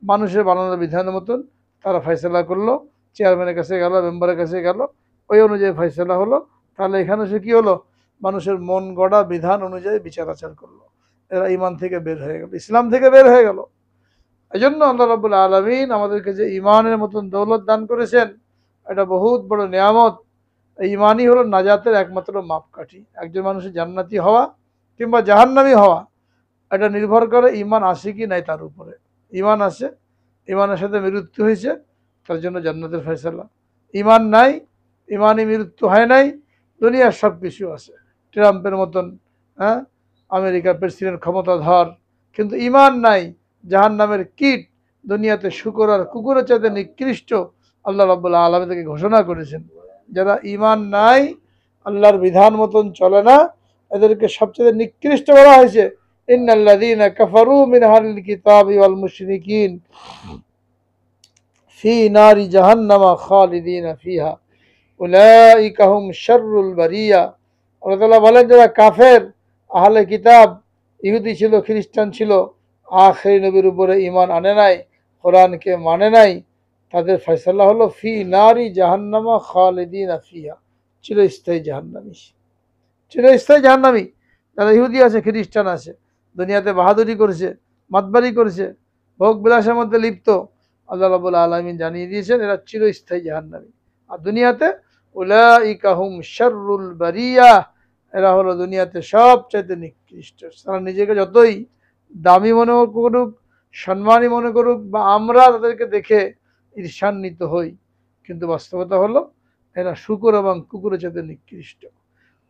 মানুষের বানানোর বিধানের মতন তারা ফয়সালা করলো, চেয়ারম্যানের কাছে গেল, মেম্বারের কাছে গেল, ওই অনুযায়ী ফয়সালা হলো। তাহলে এখানে সে কী হলো, মানুষের মন গড়া বিধান অনুযায়ী বিচার আচার করলো। এরা ইমান থেকে বের হয়ে গেল, ইসলাম থেকে বের হয়ে গেল। এই জন্য আল্লাহ রাব্বুল আলামিন আমাদেরকে যে ইমানের মতন দৌলত দান করেছেন, এটা বহুত বড় নিয়ামত। এই ইমানই হলো নাজাতের একমাত্র মাপকাঠি। একজন মানুষের জান্নাতি হওয়া কিংবা জাহান্নামী হওয়া, এটা নির্ভর করে ইমান আসে কি নাই তার উপরে। ইমান আছে, ইমানের সাথে মৃত্যু হয়েছে, তার জন্য জান্নাতের ফয়সালা। ইমান নাই, ইমানই মৃত্যু হয় নাই, দুনিয়ার সব কিছু আছে। ট্রাম্পের মতন, হ্যাঁ, আমেরিকার প্রেসিডেন্ট ক্ষমতাধর, কিন্তু ইমান নাই, জাহান্নামের কীট, দুনিয়াতে শূকর আর কুকুরের চাইতে নিকৃষ্ট আল্লাহ রাব্বুল আলামিন থেকে ঘোষণা করেছেন। যারা ইমান নাই, আল্লাহর বিধান মতন চলে না, এদেরকে সবচেয়ে নিকৃষ্ট বলা হয়েছে। ইন্নাল্লাযীনা কাফারু মিন আহলিল কিতাবি ওয়াল মুশরিকিন ফি নারি জাহান্নামা খালিদিনা ফিহা উলাইকা হুম শাররুল বারিয়া। আল্লাহ তাআলা বলেন, যারা কাফের, আহলে কিতাব, ইহুদি ছিল, খ্রিস্টান ছিল, আখেরি নবীর উপরে ঈমান আনে নাই, কোরআনকে মানে নাই, তাদের ফয়সালা হলো ফি নারি জাহান্নামা খালিদিনা ফিহা, চিরস্থায়ী জাহান্নামী। চিরস্থায়ী জাহান্নামী যারা ইহুদি আছে, খ্রিস্টান আছে, দুনিয়াতে বাহাদুরি করেছে, মাতবারি করেছে, ভোগ বিলাসের মধ্যে লিপ্ত, আল্লাহ রাব্বুল আলামিন জানিয়ে দিয়েছেন এরা চিরস্থায়ী জাহান্নামী। আর দুনিয়াতে উলাইকা হুম শাররুল বারিয়া, এরা হলো দুনিয়াতে সবচাইতে নিকৃষ্ট। তারা নিজেকে যতই দামি মনে করুক, সম্মানী মনে করুক, বা আমরা তাদেরকে দেখে ঈর্ষান্বিত হই, কিন্তু বাস্তবতা হলো এরা শূকর এবং কুকুরের চাইতে নিকৃষ্ট।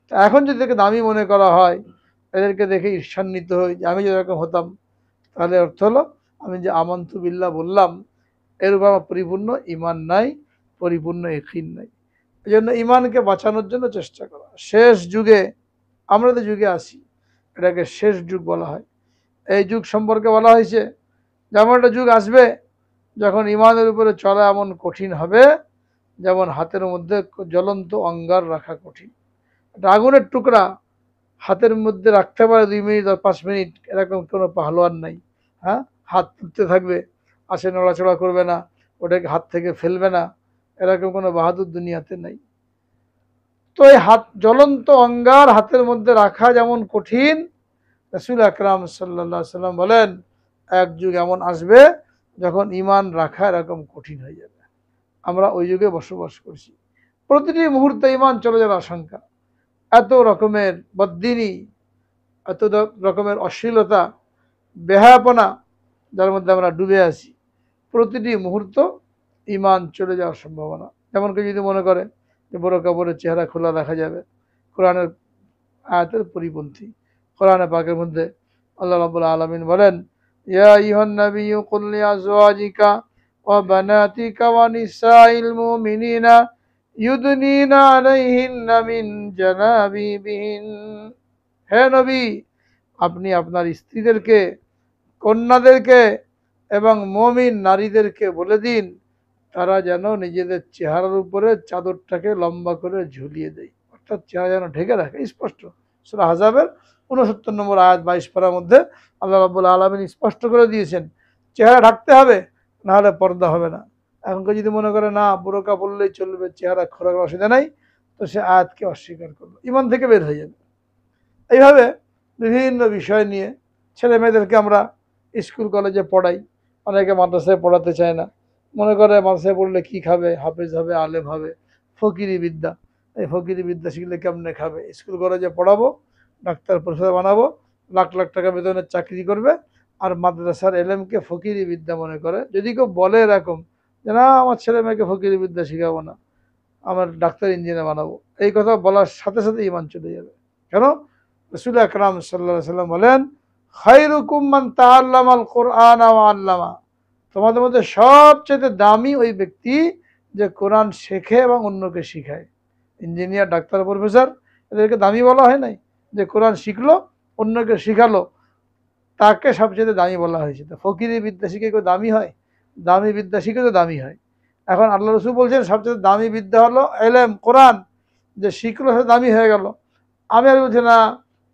তা এখন যদি এদেরকে দামি মনে করা হয়, এদেরকে দেখে ঈর্ষান্বিত হই যে আমি যেরকম হতাম, তাহলে অর্থ হলো আমি যে আমান্তু বিল্লাহ বললাম, এর উপর আমার পরিপূর্ণ ঈমান নাই, পরিপূর্ণ ইয়াকিন নাই। এই জন্য ঈমানকে বাঁচানোর জন্য চেষ্টা করা। শেষ যুগে, আমরা যে যুগে আছি, এটাকে শেষ যুগ বলা হয়। এই যুগ সম্পর্কে বলা হয়েছে যেমন একটা যুগ আসবে যখন ঈমানের উপরে চলা এমন কঠিন হবে যেমন হাতের মধ্যে জ্বলন্ত অঙ্গার রাখা কঠিন। একটা আগুনের টুকরা হাতের মধ্যে রাখতে পারে 2 মিনিট আর 5 মিনিট, এরকম কোনো পাহলোয়ান নাই। হ্যাঁ, হাত তুলতে থাকবে, আসে নড়াচড়া করবে না, ওটাকে হাত থেকে ফেলবে না, এরকম কোনো বাহাদুর দুনিয়াতে নাই। তো এই হাত জ্বলন্ত অঙ্গার হাতের মধ্যে রাখা যেমন কঠিন, রাসূল আকরাম সাল্লাল্লাহু আলাইহি সাল্লাম বলেন এক যুগ এমন আসবে যখন ঈমান রাখা এরকম কঠিন হয়ে যাবে। আমরা ওই যুগে বসবাস করছি। প্রতিটি মুহূর্তে ঈমান চলে যাওয়ার আশঙ্কা। এত রকমের বদ্দিনী, এত রকমের অশ্লীলতা, বেহায়াপনা যার মধ্যে আমরা ডুবে আছি, প্রতিটি মুহূর্ত ঈমান চলে যাওয়ার সম্ভাবনা। যেমন কেউ যদি মনে করে যে বড় কাপড়ের চেহারা খোলা দেখা যাবে, কোরআনের আয়াতের পরিপন্থী। কোরআনে পাকের মধ্যে আল্লাহ রাব্বুল আলামিন বলেন, ইয়া আইয়ুহান নাবিয়্যু কুল লিআজওয়াজিকা ওয়া বানাতিকা ওয়া নিসাইল মুমিনিনা ইউদনিনা আলাইহিন্না মিন জালাবিবিহিন। হে নবী, আপনি আপনার স্ত্রীদেরকে, কন্যাদেরকে এবং মুমিন নারীদেরকে বলে দিন তারা যেন নিজেদের চেহারার উপরে চাদরটাকে লম্বা করে ঝুলিয়ে দেয়, অর্থাৎ চেহারা যেন ঢেকে রাখে। স্পষ্ট সূরা আহজাবের 69 নম্বর আয়াত 22 পারার মধ্যে আল্লাহ রাব্বুল আলামিন স্পষ্ট করে দিয়েছেন চেহারা ঢাকতে হবে, না হলে পর্দা হবে না। এখনকার যদি মনে করে না বোরকা পরলেই চলবে, চেহারা খোলা অসুবিধা নাই, তো সে আয়াতকে অস্বীকার করলো, ঈমান থেকে বের হয়ে যাবে। এইভাবে বিভিন্ন বিষয় নিয়ে ছেলে মেয়েদেরকে আমরা স্কুল কলেজে পড়াই, অনেকে মাদ্রাসায় পড়াতে চায় না, মনে করে মাদ্রাসায় পড়লে কি খাবে, হাফেজ হবে, আলেম হবে, ফকিরি বিদ্যা। এই ফকিরি বিদ্যা শিখলে কেমনে খাবে? স্কুল কলেজে পড়াবো, ডাক্তার প্রফেসর বানাবো, লাখ লাখ টাকা বেতনের চাকরি করবে, আর মাদ্রাসার এলেমকে ফকিরি বিদ্যা মনে করে। যদি কেউ বলে এরকম যে না আমার ছেলে মেয়েকে ফকিরি বিদ্যা শিখাবো না, আমার ডাক্তার ইঞ্জিনিয়ার বানাবো, এই কথা বলার সাথে সাথে ঈমান চলে যাবে। কেন? রাসূল আকরাম সাল্লাল্লাহু আলাইহি ওয়াসাল্লাম বলেন, খায়রুকুম মান তাআল্লামাল কুরআনা ওয়া আল্লামা। তোমাদের মধ্যে সবচেয়ে দামি ওই ব্যক্তি যে কোরআন শেখে এবং অন্যকে শিখায়। ইঞ্জিনিয়ার, ডাক্তার, প্রফেসর, এদেরকে দামি বলা হয় নাই, যে কোরআন শিখলো অন্যকে শিখালো তাকে সবচেয়ে দামি বলা হয়েছে। তো ফকিরি বিদ্যা শিখে কেউ দামি হয়? দামি বিদ্যা শিখে তো দামি হয়। এখন আল্লাহ রসুল বলছেন সবচেয়ে দামি বিদ্যা হলো এলেম, কোরআন, যে শিখলো সে দামি হয়ে গেল। আমি আর বলছি না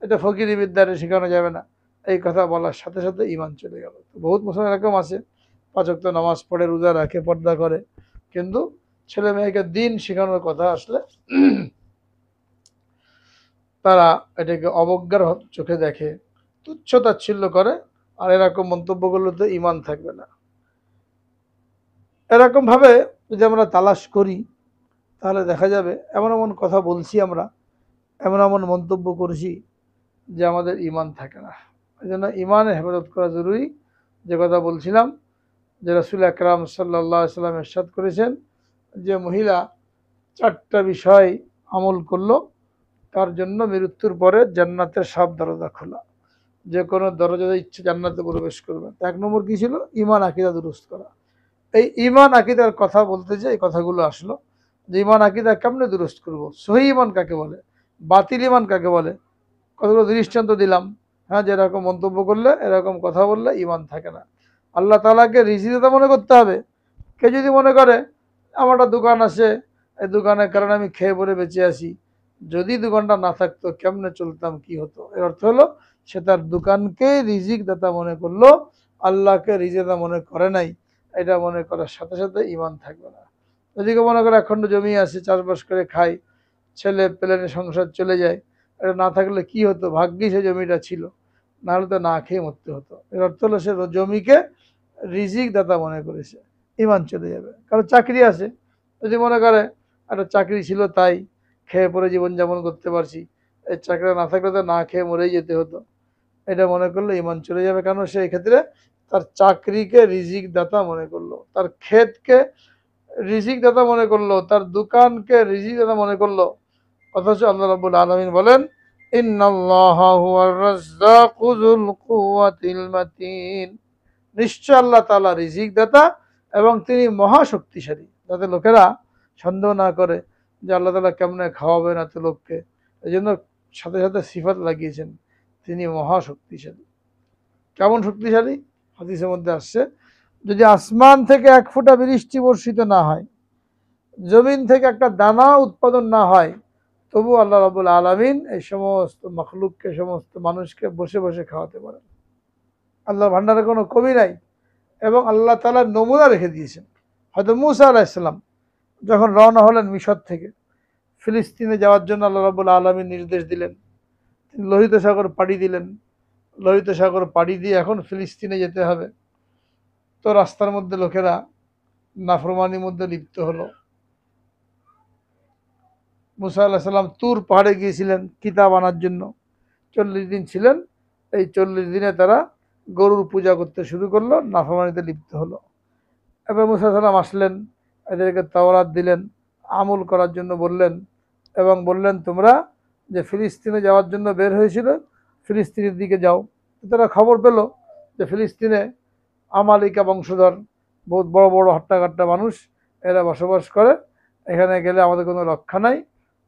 এটা ফকিরি বিদ্যাটা শেখানো যাবে না, এই কথা বলার সাথে সাথে ঈমান চলে গেল। তো বহুত মুসলমান এরকম আছে 5 ওয়াক্ত নামাজ পড়ে, রোজা রাখে, পর্দা করে, কিন্তু ছেলে মেয়েকে দিন শেখানোর কথা আসলে তারা এটাকে অবজ্ঞার চোখে দেখে, তুচ্ছ তাচ্ছিল্য করে, আর এরকম মন্তব্যগুলোতে ঈমান থাকবে না। এরকমভাবে যদি আমরা তালাশ করি তাহলে দেখা যাবে এমন এমন কথা বলছি আমরা, এমন এমন মন্তব্য করছি যে আমাদের ঈমান থাকে না। এই জন্য ঈমানের হেফাজত করা জরুরি। যে কথা বলছিলাম যে রাসূল আকরাম সাল্লাল্লাহু আলাইহি ওয়াসাল্লাম ইরশাদ করেছেন যে মহিলা 4টা বিষয় আমল করলো, তার জন্য মৃত্যুর পরে জান্নাতের সব দরজা খোলা, যে কোনো দরজা ইচ্ছে জান্নাতে প্রবেশ করবে। 1 নম্বর কি ছিল? ঈমান আকীদা দুরুস্ত করা। এই ঈমান আকীদার কথা বলতে যে এই কথাগুলো আসলো, যে ঈমান আকীদা কেমনে দুরুস্ত করব, সহি ঈমান কাকে বলে, বাতিল ঈমান কাকে বলে, কতগুলো দৃষ্টান্ত দিলাম। হ্যাঁ, যেরকম মন্তব্য করলে, এরকম কথা বললে ঈমান থাকে না। আল্লাহ তাআলাকে রিজিদাতা মনে করতে হবে। কেউ যদি মনে করে আমার একটা দোকান আছে, এই দোকানের কারণে আমি খেয়ে পরে বেঁচে আছি, যদি দোকানটা না থাকতো কেমনে চলতাম, কি হতো, এর অর্থ হলো সে তার দোকানকে রিজিক দাতা মনে করলো, আল্লাহকে রিজিকদাতা মনে করে নাই। এটা মনে করার সাথে সাথে ঈমান থাকবে না। যদি কেউ মনে করে একখণ্ড জমি আছে, চাষবাস করে খাই, ছেলে পেলেনের সংসার চলে যায়, এটা না থাকলে কি হতো, ভাগ্যিস সে জমিটা ছিল, নাহলে তো না খেয়ে মরতে হতো। এর অর্থ হলো সে জমিকে রিজিক দাতা মনে করেছে, ঈমান চলে যাবে। কারো চাকরি আছে, যদি মনে করে একটা চাকরি ছিল তাই খেয়ে পরে জীবনযাপন করতে পারছি, এই চাকরি না থাকলে তো না খেয়ে মরেই যেতে হতো, এটা মনে করলে ঈমান চলে যাবে। কারণ সে এক্ষেত্রে তার চাকরিকে রিজিক দাতা মনে করলো, তার ক্ষেতকে রিজিক দাতা মনে করলো, তার দোকানকে রিজিক দাতা মনে করলো। অথচ আল্লাহ রাব্বুল আলামিন বলেন, ইন্নাল্লাহা হুয়ার রাজ্জাকু যুল কুওয়াতিল মাতিন, নিশ্চয় আল্লাহ তাআলা রিজিক দাতা এবং তিনি মহাশক্তিশালী। যাতে লোকেরা সন্দেহ না করে যে আল্লাহ তাআলা কেমনে খাওয়াবেন এত লোককে, এই জন্য সাথে সাথে সিফাত লাগিয়েছেন, তিনি মহাশক্তিশালী। কেমন শক্তিশালী? হাদিসের মধ্যে আসছে, যদি আসমান থেকে 1 ফোঁটা বৃষ্টি বর্ষিত না হয়, জমিন থেকে একটা দানা উৎপাদন না হয়, তবু আল্লাহ রাব্বুল আলামিন এই সমস্ত মখলুককে, সমস্ত মানুষকে বসে বসে খাওয়াতে পারেন। আল্লাহর ভান্ডারে কোনো কমি নাই। এবং আল্লাহ তাআলা নমুনা রেখে দিয়েছেন। হয়তো মূসা আলাইহিস সালাম যখন রওনা হলেন মিশর থেকে ফিলিস্তিনে যাওয়ার জন্য, আল্লাহ রাব্বুল আলামিন নির্দেশ দিলেন, তিনি লোহিত সাগর পাড়ি দিলেন। লোহিত সাগর পাড়ি দিয়ে এখন ফিলিস্তিনে যেতে হবে। তো রাস্তার মধ্যে লোকেরা নাফরমানির মধ্যে লিপ্ত হলো। মূসা আলাইহিস সালাম তুর পাহাড়ে গিয়েছিলেন কিতাব আনার জন্য, 40 দিন ছিলেন। এই 40 দিনে তারা গরুর পূজা করতে শুরু করলো, নাফরমানিতে লিপ্ত হলো। এবার মূসা আলাইহিস সালাম আসলেন, এদেরকে তাওরাত দিলেন, আমল করার জন্য বললেন, এবং বললেন তোমরা যে ফিলিস্তিনে যাওয়ার জন্য বের হয়েছিল, ফিলিস্তিনের দিকে যাও। তারা খবর পেল যে ফিলিস্তিনে আমালিকা বংশধর বহুত বড় বড় হট্টাকাট্টা মানুষ, এরা বসবাস করে, এখানে গেলে আমাদের কোনো রক্ষা নাই।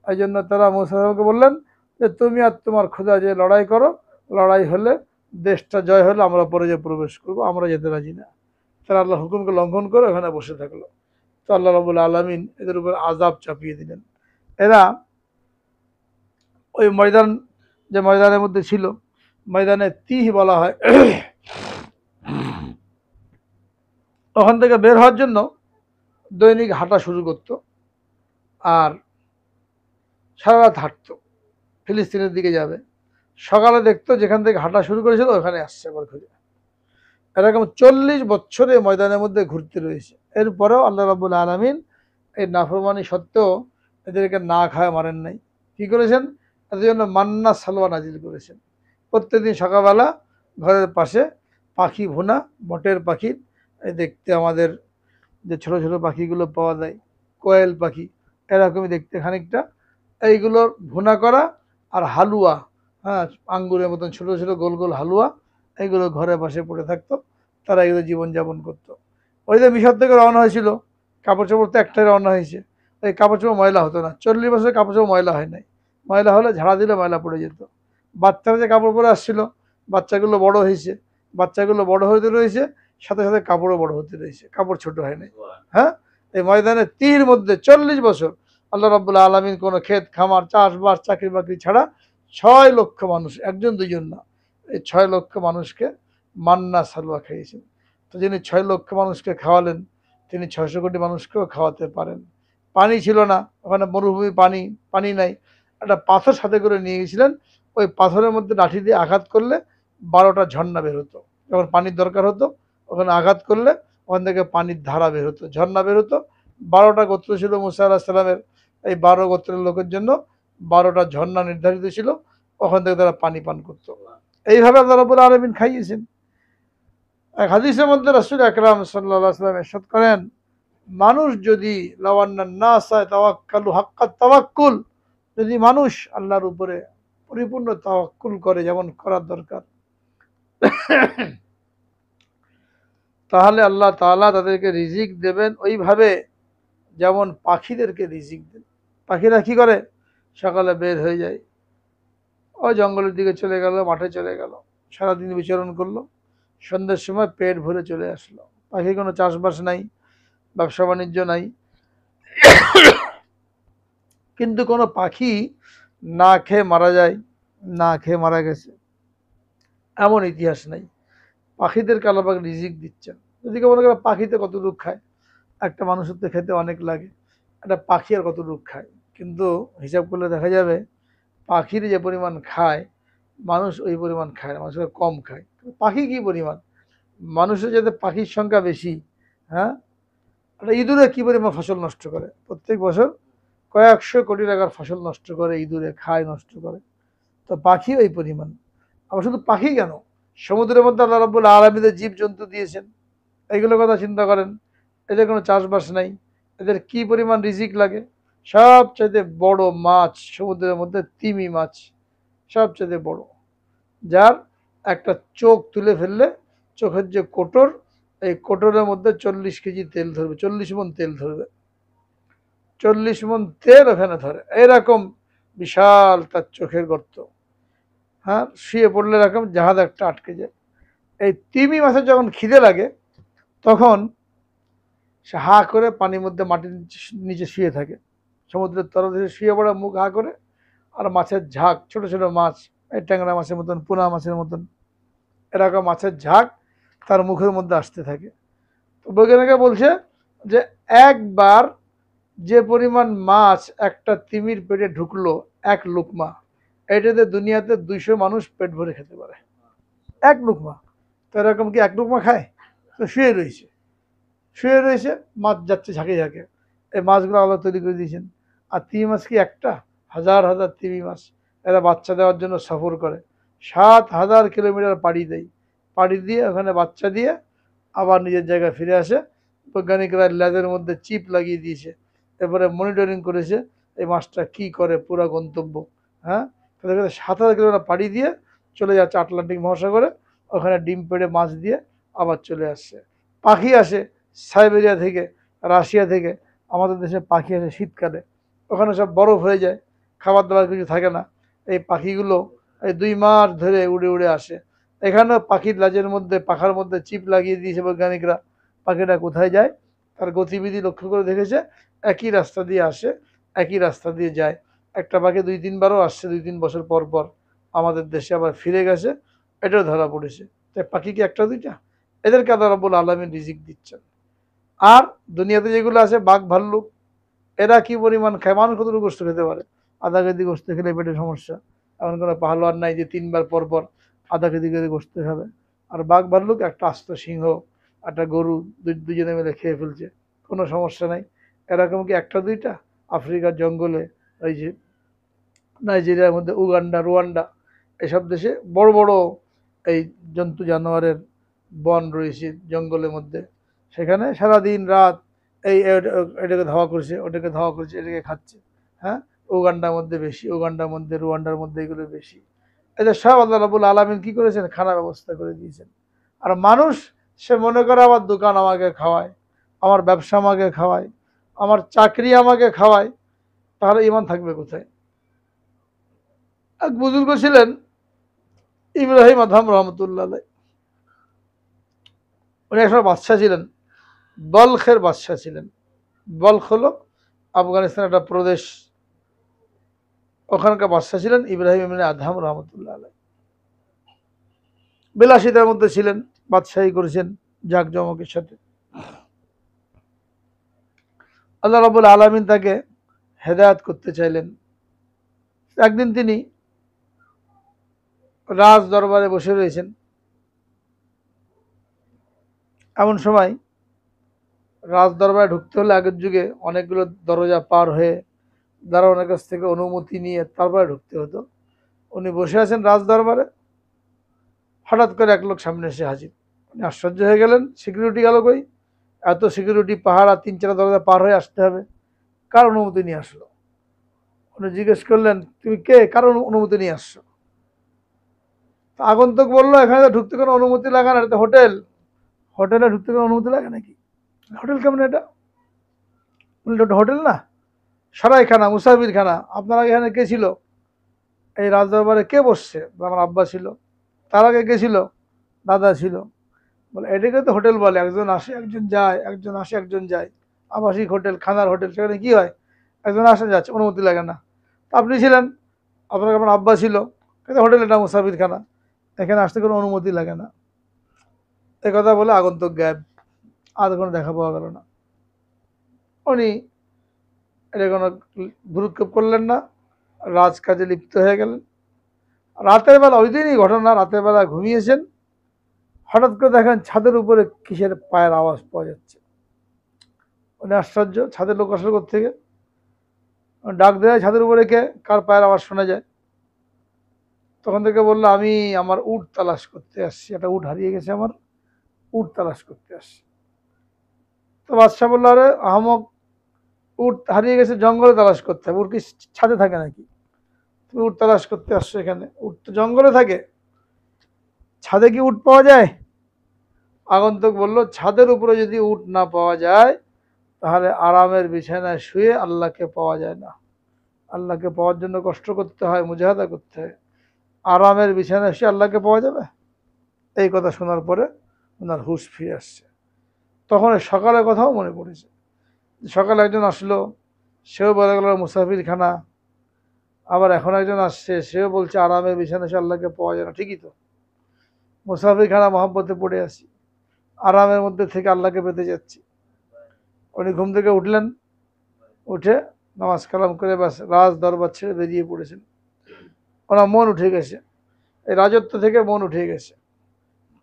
এই জন্য তারা মূসা আলাইহিস বললেন যে তুমি আর তোমার খোদা যে লড়াই করো, লড়াই হলে দেশটা জয় হলে আমরা পরে যে প্রবেশ করবো, আমরা যেতে রাজি না। তারা আল্লাহর হুকুমকে লঙ্ঘন করে ওখানে বসে থাকলো। তো আল্লাহ রাব্বুল আলামিন এদের উপর আযাব চাপিয়ে দিলেন। এরা ওই ময়দান, যে ময়দানের মধ্যে ছিল, ময়দানে তিহ বলা হয়, ওখান থেকে বের হওয়ার জন্য দৈনিক হাঁটা শুরু করতো, আর সারা রাত হাঁটতো, ফিলিস্তিনের দিকে যাবে। সকালে দেখতো যেখান থেকে হাঁটা শুরু করেছিল ওখানে আসছে আবার ঘুরে। এরকম 40 বছরে ময়দানের মধ্যে ঘুরতে রয়েছে। এরপরেও আল্লাহ রাব্বুল আলামিন এই নাফরমানি সত্ত্বেও এদেরকে না খায় মারেন নাই। কি করেছেন? এদের জন্য মান্না সালওয়া নাজিল করেছেন। প্রত্যেকদিন সকালবেলা ঘরের পাশে পাখি ভুনা, বটের পাখির, এই দেখতে আমাদের যে ছোট ছোট পাখিগুলো পাওয়া যায়, কোয়েল পাখি, এরকমই দেখতে খানিকটা, এইগুলোর ভুনা করা আর হালুয়া, হ্যাঁ, আঙ্গুরের মতন ছোট ছোট গোল গোল হালুয়া, এইগুলো ঘরের পাশে পড়ে থাকতো। তারা এগুলো জীবনযাপন করতো। ওই যে মিশর থেকে রওনা হয়েছিল, কাপড় চোপড় তো একটাই রওনা হয়েছে, ওই কাপড় চোপড় ময়লা হতো না। 40 বছর কাপড় চোপড় ময়লা হয় নাই। ময়লা হলে ঝাড়া দিলে ময়লা পড়ে যেত। বাচ্চারা যে কাপড় পরে আসছিল, বাচ্চাগুলো বড় হয়েছে, বাচ্চাগুলো বড় হতে রয়েছে, সাথে সাথে কাপড়ও বড় হতে রয়েছে, কাপড় ছোট হয় নাই। হ্যাঁ, এই ময়দানে তীর মধ্যে 40 বছর আল্লাহ রাব্বুল আলামিন কোনো ক্ষেত খামার চাষবাস চাকরি বাকরি ছাড়া 6 লক্ষ মানুষ, একজন দুইজন না, এই 6 লক্ষ মানুষকে মান্না সালওয়া খাইয়েছেন। তো যিনি 6 লক্ষ মানুষকে খাওয়ালেন, তিনি 600 কোটি মানুষকেও খাওয়াতে পারেন। পানি ছিল না ওখানে, মরুভূমি, পানি পানি নাই। একটা পাথর সাথে করে নিয়ে গেছিলেন, ওই পাথরের মধ্যে লাঠি দিয়ে আঘাত করলে 12টা ঝর্ণা বের হতো। যখন পানির দরকার হতো ওখানে আঘাত করলে ওখান থেকে পানির ধারা বের হতো, ঝর্ণা বের হতো। 12টা গোত্র ছিল মুসা আলাইহিস সালামের, এই 12 গোত্রের লোকের জন্য 12টা ঝর্ণা নির্ধারিত ছিল, ওখান থেকে তারা পানি পান করতো। এইভাবে আল্লাহ রাব্বুল আলামিন খাইয়েছেন। এক হাদিসের মধ্যে রাসূল আকরাম সাল্লাল্লাহু আলাইহি ওয়াসাল্লাম ইরশাদ করেন মানুষ যদি লাওয়ান্নান নাসা তাওয়াক্কালু হাক্কাত তাওয়াক্কুল, যদি মানুষ আল্লাহর উপরে পরিপূর্ণ তাওয়াক্কুল করে যেমন করার দরকার, তাহলে আল্লাহ তাআলা তাদেরকে রিজিক দেবেন ওইভাবে যেমন পাখিদেরকে রিজিক দেন। পাখিরা কি করে? সকালে বের হয়ে যায়, ওই জঙ্গলের দিকে চলে গেল, মাঠে চলে গেল, সারাদিন বিচরণ করলো, সন্ধ্যের সময় পেট ভরে চলে আসলো। পাখির কোনো চাষবাস নাই, ব্যবসা বাণিজ্য নাই, কিন্তু কোনো পাখি না খেয়ে মারা যায়, না খেয়ে মারা গেছে এমন ইতিহাস নাই। পাখিদেরকে আল্লাহ পাক রিজিক দিচ্ছেন। যদি কেউ মনে করে পাখিতে কতটুকু খায়, একটা মানুষের তো খেতে অনেক লাগে, একটা পাখি আর কতটুকু খায়, কিন্তু হিসাব করলে দেখা যাবে পাখির যে পরিমাণ খায় মানুষ ওই পরিমাণ খায় না, মানুষের কম খায়। পাখি কি পরিমাণ, মানুষের যাতে পাখির সংখ্যা বেশি। হ্যাঁ, একটা ইঁদুরে কি পরিমাণ ফসল নষ্ট করে, প্রত্যেক বছর কয়েকশো কোটি টাকার ফসল নষ্ট করে, ইঁদুরে খায়, নষ্ট করে। তো পাখি ওই পরিমাণ। আবার শুধু পাখি কেন, সমুদ্রের মধ্যে আল্লাহ রাব্বুল আলামিন জীবজন্তু দিয়েছেন, এইগুলোর কথা চিন্তা করেন। এদের কোনো চাষবাস নাই, এদের কি পরিমাণ রিজিক লাগে। সবচাইতে বড় মাছ সমুদ্রের মধ্যে তিমি মাছ, সবচাইতে বড়, যার একটা চোখ তুলে ফেললে চোখের যে কোটর, এই কোটরের মধ্যে 40 কেজি তেল ধরবে, 40 মণ তেল ধরবে, 40 মণ তেল ওখানে ধরে, এরকম বিশাল তার চোখের গর্ত। হ্যাঁ, শুয়ে পড়লে এরকম জাহাজ একটা আটকে যায়। এই তিমি মাছের যখন খিদে লাগে তখন সে হা করে পানির মধ্যে মাটির নিচে শুয়ে থাকে, সমুদ্রের তলদেশে শুয়ে পড়ে মুখ হা করে, আর মাছের ঝাঁক, ছোট ছোট মাছ, এই ট্যাংরা মাছের মতন, পোনা মাছের মতন, এরকম মাছের ঝাঁক তার মুখের মধ্যে আসতে থাকে। তো বৈজ্ঞানিকরা বলছে যে একবার যে পরিমাণ মাছ একটা তিমির পেটে ঢুকলো, এক লুকমা, এটাতে দুনিয়াতে 200 মানুষ পেট ভরে খেতে পারে, এক লুকমা। তো এরকম কি এক লুকমা খায়? তো শুয়ে রয়েছে, শুয়ে রয়েছে, মাছ যাচ্ছে ঝাঁকে ঝাঁকে, এই মাছগুলো আল্লাহ তৈরি করে দিয়েছেন। আর তিমি মাছ কি একটা, হাজার হাজার তিমি মাছ। এরা বাচ্চা দেওয়ার জন্য সফর করে, 7,000 কিলোমিটার পাড়ি দেয়, পাড়ি দিয়ে ওখানে বাচ্চা দিয়ে আবার নিজের জায়গায় ফিরে আসে। বৈজ্ঞানিকরা ল্যাজের মধ্যে চিপ লাগিয়ে দিয়েছে, এরপরে মনিটরিং করেছে এই মাছটা কি করে পুরো গন্তব্য। হ্যাঁ, তাদের 7,000 কিলোমিটার পাড়ি দিয়ে চলে যাচ্ছে আটলান্টিক মহাসাগরে, ওখানে ডিম পেড়ে মাছ দিয়ে আবার চলে আসছে। পাখি আসে সাইবেরিয়া থেকে, রাশিয়া থেকে, আমাদের দেশে পাখি আসে শীতকালে, ওখানে সব বরফ হয়ে যায়, খাবার দাবার কিছু থাকে না, এই পাখিগুলো এই 2 মাস ধরে উড়ে উড়ে আসে। এখানেও পাখির লাজের মধ্যে, পাখার মধ্যে চিপ লাগিয়ে দিয়েছে বৈজ্ঞানিকরা। পাখিটা কোথায় যায় তার গতিবিধি লক্ষ্য করে দেখেছে, একই রাস্তা দিয়ে আসে, একই রাস্তা দিয়ে যায়। একটা পাখি 2-3 বারও আসছে, 2-3 বছর পর পর আমাদের দেশে আবার ফিরে গেছে, এটাও ধরা পড়েছে। তাই পাখি কি একটা দুইটা? এদেরকে আল্লাহ রাব্বুল আলামিন রিজিক দিচ্ছেন। আর দুনিয়াতে যেগুলো আছে বাঘ ভাল্লুক, এরা কি পরিমাণ খায়, মানুষ কতটুকু গোস্ত খেতে পারে? আধা কেজি গোস্ত খেলে পেটে সমস্যা। এমন কোনো পাহলোয়ান নাই যে 3 বার পর পর আধা কেজি করে গোস্ত খাবে। আর বাঘ ভাল্লুক একটা আস্ত সিংহ, একটা গরু দুজনে মিলে খেয়ে ফেলছে, কোনো সমস্যা নাই। এরকম কি একটা দুইটা? আফ্রিকার জঙ্গলে, ওই যে নাইজেরিয়ার মধ্যে, উগান্ডা, রুয়ান্ডা, এসব দেশে বড় বড় এই জন্তু জানোয়ারের বন রয়েছে জঙ্গলের মধ্যে, সেখানে সারাদিন রাত এই এটাকে ধাওয়া করছে, ওটাকে ধাওয়া করছে, এটাকে খাচ্ছে। হ্যাঁ, উগান্ডার মধ্যে বেশি, উগান্ডার মধ্যে, রুয়ান্ডার মধ্যে এগুলো বেশি। এদের সব আল্লাহ রাব্বুল আলামিন কি করেছেন? খানা ব্যবস্থা করে দিয়েছেন। আর মানুষ, সে মনে করে আমার দোকান আমাকে খাওয়ায়, আমার ব্যবসা আমাকে খাওয়ায়, আমার চাকরি আমাকে খাওয়ায়, তাহলে ইমান থাকবে কোথায়? এক বুজুর্গ ছিলেন ইব্রাহিম আদহাম রহমতুল্লাহ, উনি একসময় বাদশাহ ছিলেন, বলখের বাদশাহ ছিলেন। বলখ হলো আফগানিস্তান একটা প্রদেশ, ওখানকার বাদশাহ ছিলেন ইব্রাহিম ইবনে আদহাম রহমতুল্লাহ আলাই। বিলাসিতার মধ্যে ছিলেন, বাদশাহী করেছেন জাঁকজমকের সাথে। আল্লাহ রাব্বুল আলামিন তাকে হেদায়েত করতে চাইলেন। একদিন তিনি রাজ দরবারে বসে রয়েছেন, এমন সময় রাজ দরবারে ঢুকতে হলে আগের যুগে অনেকগুলো দরজা পার হয়ে দারোয়ানের কাছ থেকে অনুমতি নিয়ে তারপরে ঢুকতে হতো। উনি বসে আছেন রাজ দরবারে, হঠাৎ করে এক লোক সামনে এসে হাজির। উনি আশ্চর্য হয়ে গেলেন, সিকিউরিটি গেল কই? এত সিকিউরিটি পাহারা, 3-4 দরজা পার হয়ে আসতে হবে, কার অনুমতি নিয়ে আসলো? উনি জিজ্ঞেস করলেন, তুমি কে, কার অনুমতি নিয়ে আসছো? আগন্তুক বললো, এখানে তো ঢুকতে কোনো অনুমতি লাগে না, এটা তো হোটেল, হোটেলে ঢুকতে কোনো অনুমতি লাগে নাকি? হোটেল কেমন এটা? হোটেল না, সরাইখানা, মুসাফিরখানা। আপনারা এখানে কে ছিল? এই রাজদরবারে কে বসছে? আমার আব্বা ছিল। তার আগে কে ছিল? দাদা ছিল। বলে এটাকে তো হোটেল বলে, একজন আসে একজন যায়, একজন আসে একজন যায়, আবাসিক হোটেল, খানার হোটেল। সেখানে কি হয়, একজন আসে যাচ্ছে, অনুমতি লাগে না। আপনি ছিলেন, আপনার আমার আব্বা ছিল, কিন্তু হোটেল এটা মুসাফিরখানা, এখানে আসতে কোনো অনুমতি লাগে না। এ কথা বলে আগন্তুক গায়েব, আর কোনো দেখা পাওয়া গেল না। উনি এটা কোনো ভ্রুক্ষেপ করলেন না, রাজকাজে লিপ্ত হয়ে গেলেন। রাতের বেলা, ওই দিনই ঘটনা, রাতের বেলা ঘুমিয়েছেন, হঠাৎ করে দেখেন ছাদের উপরে কিসের পায়ের আওয়াজ পাওয়া যাচ্ছে। উনি আশ্চর্য, ছাদের লোক আসলে কোত্থেকে? ডাক দেয়, ছাদের উপরে কে, কার পায়ের আওয়াজ শোনা যায়? তখন থেকে বললো, আমি আমার উট তালাশ করতে আসছি, একটা উট হারিয়ে গেছে আমার, উট তালাশ করতে আসছি। তো বাদশাহ বললো, আরে আহমক, উট হারিয়ে গেছে জঙ্গলে তালাশ করতে হবে, উট কি ছাদে থাকে নাকি? তুমি উট তালাশ করতে আসছো এখানে, উট তো জঙ্গলে থাকে, ছাদে কি উট পাওয়া যায়? আগন্তুক বলল, ছাদের উপরে যদি উট না পাওয়া যায়, তাহলে আরামের বিছানায় শুয়ে আল্লাহকে পাওয়া যায় না। আল্লাহকে পাওয়ার জন্য কষ্ট করতে হয়, মুজাহাদা করতে হয়। আরামের বিছানায় শুয়ে আল্লাহকে পাওয়া যাবে? এই কথা শোনার পরে ওনার হুঁশ ফিরে আসছে। তখন সকালের কথাও মনে পড়েছে। সকালে একজন আসলো, সেও বলে গেল মুসাফিরখানা। আবার এখন একজন আসছে, সেও বলছে আরামের বিছানায় শুয়ে আল্লাহকে পাওয়া যায় না। ঠিকই তো, মুসাফিরখানা মহব্বতে পড়ে আছি, আরামের মধ্যে থেকে আল্লাহকে পেতে যাচ্ছি। উনি ঘুম থেকে উঠলেন, উঠে নামাজ কালাম করে বাস রাজ দরবার ছেড়ে বেরিয়ে পড়েছেন। ওনার মন উঠে গেছে, এই রাজত্ব থেকে মন উঠে গেছে।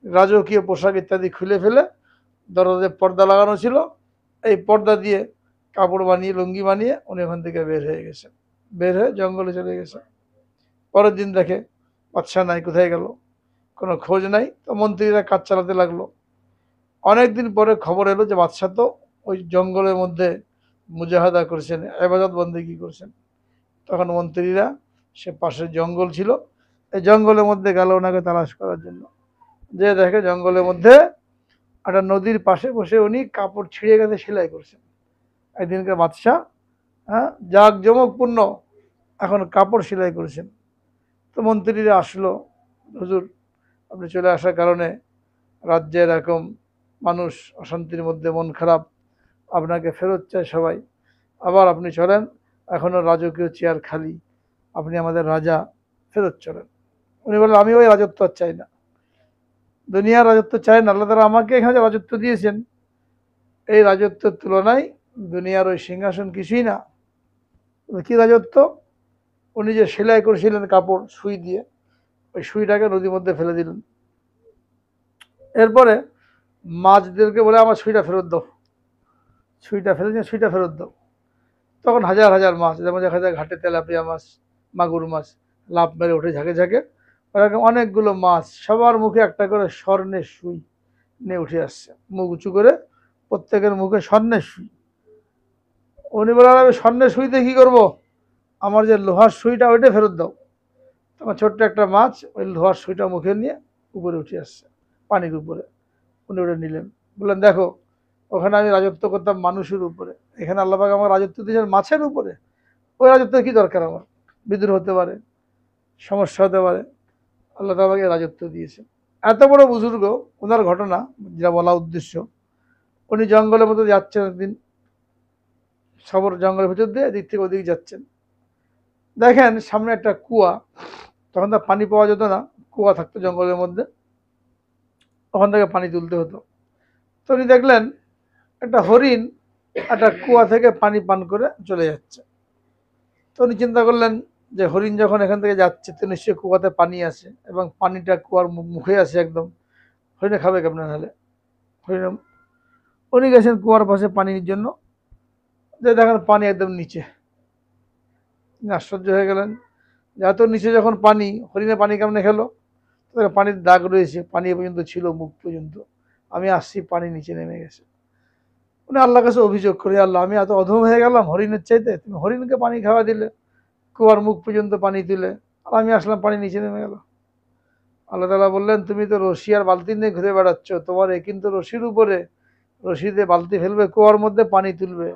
রাজকীয় পোশাক ইত্যাদি খুলে ফেলে, দরজায় পর্দা লাগানো ছিল, এই পর্দা দিয়ে কাপড় বানিয়ে, লুঙ্গি বানিয়ে উনি ওখান থেকে বের হয়ে গেছেন। বের হয়ে জঙ্গলে চলে গেছে। পরের দিন দেখে বাদশা নাই, কোথায় গেল, কোনো খোঁজ নাই। তো মন্ত্রীরা কাজ চালাতে লাগলো। অনেকদিন পরে খবর এলো যে বাদশা তো ওই জঙ্গলের মধ্যে মুজাহাদা করছেন, ইবাদত বন্দেগী করছেন। তখন মন্ত্রীরা, সে পাশে জঙ্গল ছিল, এই জঙ্গলের মধ্যে গেল ওনাকে তালাশ করার জন্য। যে দেখে জঙ্গলের মধ্যে একটা নদীর পাশে বসে উনি কাপড় ছিঁড়ে গেছে সেলাই করছেন। একদিনকার বাদশাহ, হ্যাঁ, জাঁকজমকপূর্ণ এখন কাপড় সেলাই করেছেন। তো মন্ত্রীরা আসলো, হুজুর আপনি চলে আসার কারণে রাজ্যে এরকম মানুষ অশান্তির মধ্যে, মন খারাপ, আপনাকে ফেরত চায় সবাই। আবার আপনি চলেন, এখনও রাজকীয় চেয়ার খালি, আপনি আমাদের রাজা, ফেরত চলেন। উনি বললেন, আমি ওই রাজত্ব আর চাই না, দুনিয়ার রাজত্ব চাই না। আল্লাহ তাআলা আমাকে এখানে রাজত্ব দিয়েছেন, এই রাজত্বের তুলনায় দুনিয়ার ওই সিংহাসন কিছুই না। কি রাজত্ব? উনি যে সেলাই করেছিলেন কাপড় সুই দিয়ে, ওই সুইটাকে নদীর মধ্যে ফেলে দিলেন। এরপরে মাছদেরকে বলে, আমার সুইটা ফেরত দাও, সুইটা ফেলে দিয়ে সুইটা ফেরত দাও। তখন হাজার হাজার মাছ, যেমন দেখা যায় ঘাটে তেলাপিয়া মাছ, মাগুর মাছ লাফ মেরে ওঠে ঝাঁকে ঝাঁকে, ওরকম অনেকগুলো মাছ সবার মুখে একটা করে স্বর্ণের সুই নিয়ে উঠে আসছে, মুখ উঁচু করে, প্রত্যেকের মুখে স্বর্ণের সুই। উনি বলে, আমি স্বর্ণের সুইতে কী করবো, আমার যে লোহার সুইটা ওইটা ফেরত দাও। তখন ছোট্ট একটা মাছ ওই লোহার সুইটা মুখে নিয়ে উপরে উঠে আসছে, পানির উপরে। উনি ওটা নিলেন, বললেন, দেখো ওখানে আমি রাজত্ব করতাম মানুষের উপরে, এখানে আল্লাহ পাক আমার রাজত্ব দিয়েছেন মাছের উপরে। ওই রাজত্বের কী দরকার আমার, বিদ্রোহ হতে পারে, সমস্যা হতে পারে, আল্লাহ তাআলা আমাকে রাজত্ব দিয়েছে। এত বড় বুজুর্গ, ওনার ঘটনা যেটা বলা উদ্দেশ্য, উনি জঙ্গলের মধ্যে যাচ্ছেন একদিন, সবর জঙ্গলের ভিতর দিয়ে এদিক থেকে ওদিক যাচ্ছেন, দেখেন সামনে একটা কুয়া। তখন তো পানি পাওয়া যেত না, কুয়া থাকতো জঙ্গলের মধ্যে, ওখান থেকে পানি তুলতে হতো। তো উনি দেখলেন একটা হরিণ একটা কুয়া থেকে পানি পান করে চলে যাচ্ছে। তো উনি চিন্তা করলেন যে হরিণ যখন এখান থেকে যাচ্ছে, তো নিশ্চয়ই কুয়াতে পানি আছে, এবং পানিটা কুয়ার মুখে আছে একদম, হরিণে খাবে কেমন নাহলে। হরিণ, উনি গেছেন কুয়ার পাশে পানির জন্য, যে দেখেন পানি একদম নিচে। আশ্চর্য হয়ে গেলেন, এত নিচে যখন পানি, হরিণে পানি কেমনে খেলো? পানির দাগ রয়েছে, পানি পর্যন্ত ছিল মুখ পর্যন্ত, আমি আসছি, পানি নিচে নেমে গেছে। উনি আল্লাহর কাছে অভিযোগ করে, আল্লাহ আমি এত অধম হয়ে গেলাম হরিণের চাইতে, তুমি হরিণকে পানি খাওয়া দিলে, কুয়ার মুখ পর্যন্ত পানি তুলে, আর আমি আসলাম পানি নিচে নেমে গেল। আল্লাহ তাআলা বললেন, তুমি তো রশি আর বালতি নিয়ে ঘুরে বেড়াচ্ছ, তোমার এ কিন্তু রশির উপরে, রশি দিয়ে বালতি ফেলবে কুয়ার মধ্যে, পানি তুলবে।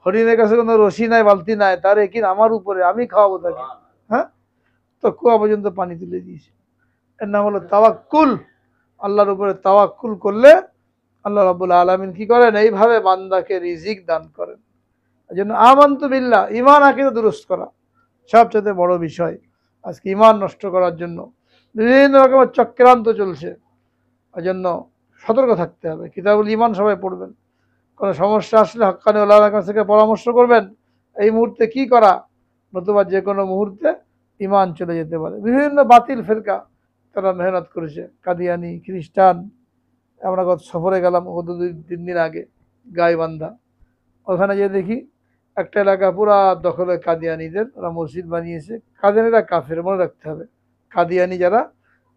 হরিণের কাছে কোনো রশি নাই, বালতি নাই, তার একিন আমার উপরে, আমি খাওয়াবো তাকে। হ্যাঁ, তো কুয়া পর্যন্ত পানি তুলে দিয়েছে। এর নাম হলো তাওয়াক্কুল। আল্লাহর উপরে তাওয়াক্কুল করলে আল্লাহ রাব্বুল আলামিন কি করেন, এইভাবে বান্দাকে রিজিক দান করেন। এই জন্য আমানতু বিল্লাহ, ঈমান আকীদা দুরুস্ত করা সবচেয়ে বড় বিষয়। আজকে ঈমান নষ্ট করার জন্য বিভিন্ন রকমের চক্রান্ত চলছে। এই জন্য সতর্ক থাকতে হবে। কিতাবুল ঈমান সবাই পড়বেন। কোনো সমস্যা আসলে হক্কানি ওলামার কাছ থেকে পরামর্শ করবেন, এই মুহূর্তে কি করা, নতুবা যে কোনো মুহূর্তে ঈমান চলে যেতে পারে। বিভিন্ন বাতিল ফেরকা তারা মেহনত করেছে, কাদিয়ানি, খ্রিস্টান। আমরা গত সফরে গেলাম গত 2-3 দিন আগে গাইবান্ধা, ওখানে যেয়ে দেখি একটা এলাকা পুরা দখলে কাদিয়ানিদের, ওরা মসজিদ বানিয়েছে। কাদিয়ানিরা কাফের, মনে রাখতে হবে। কাদিয়ানি যারা,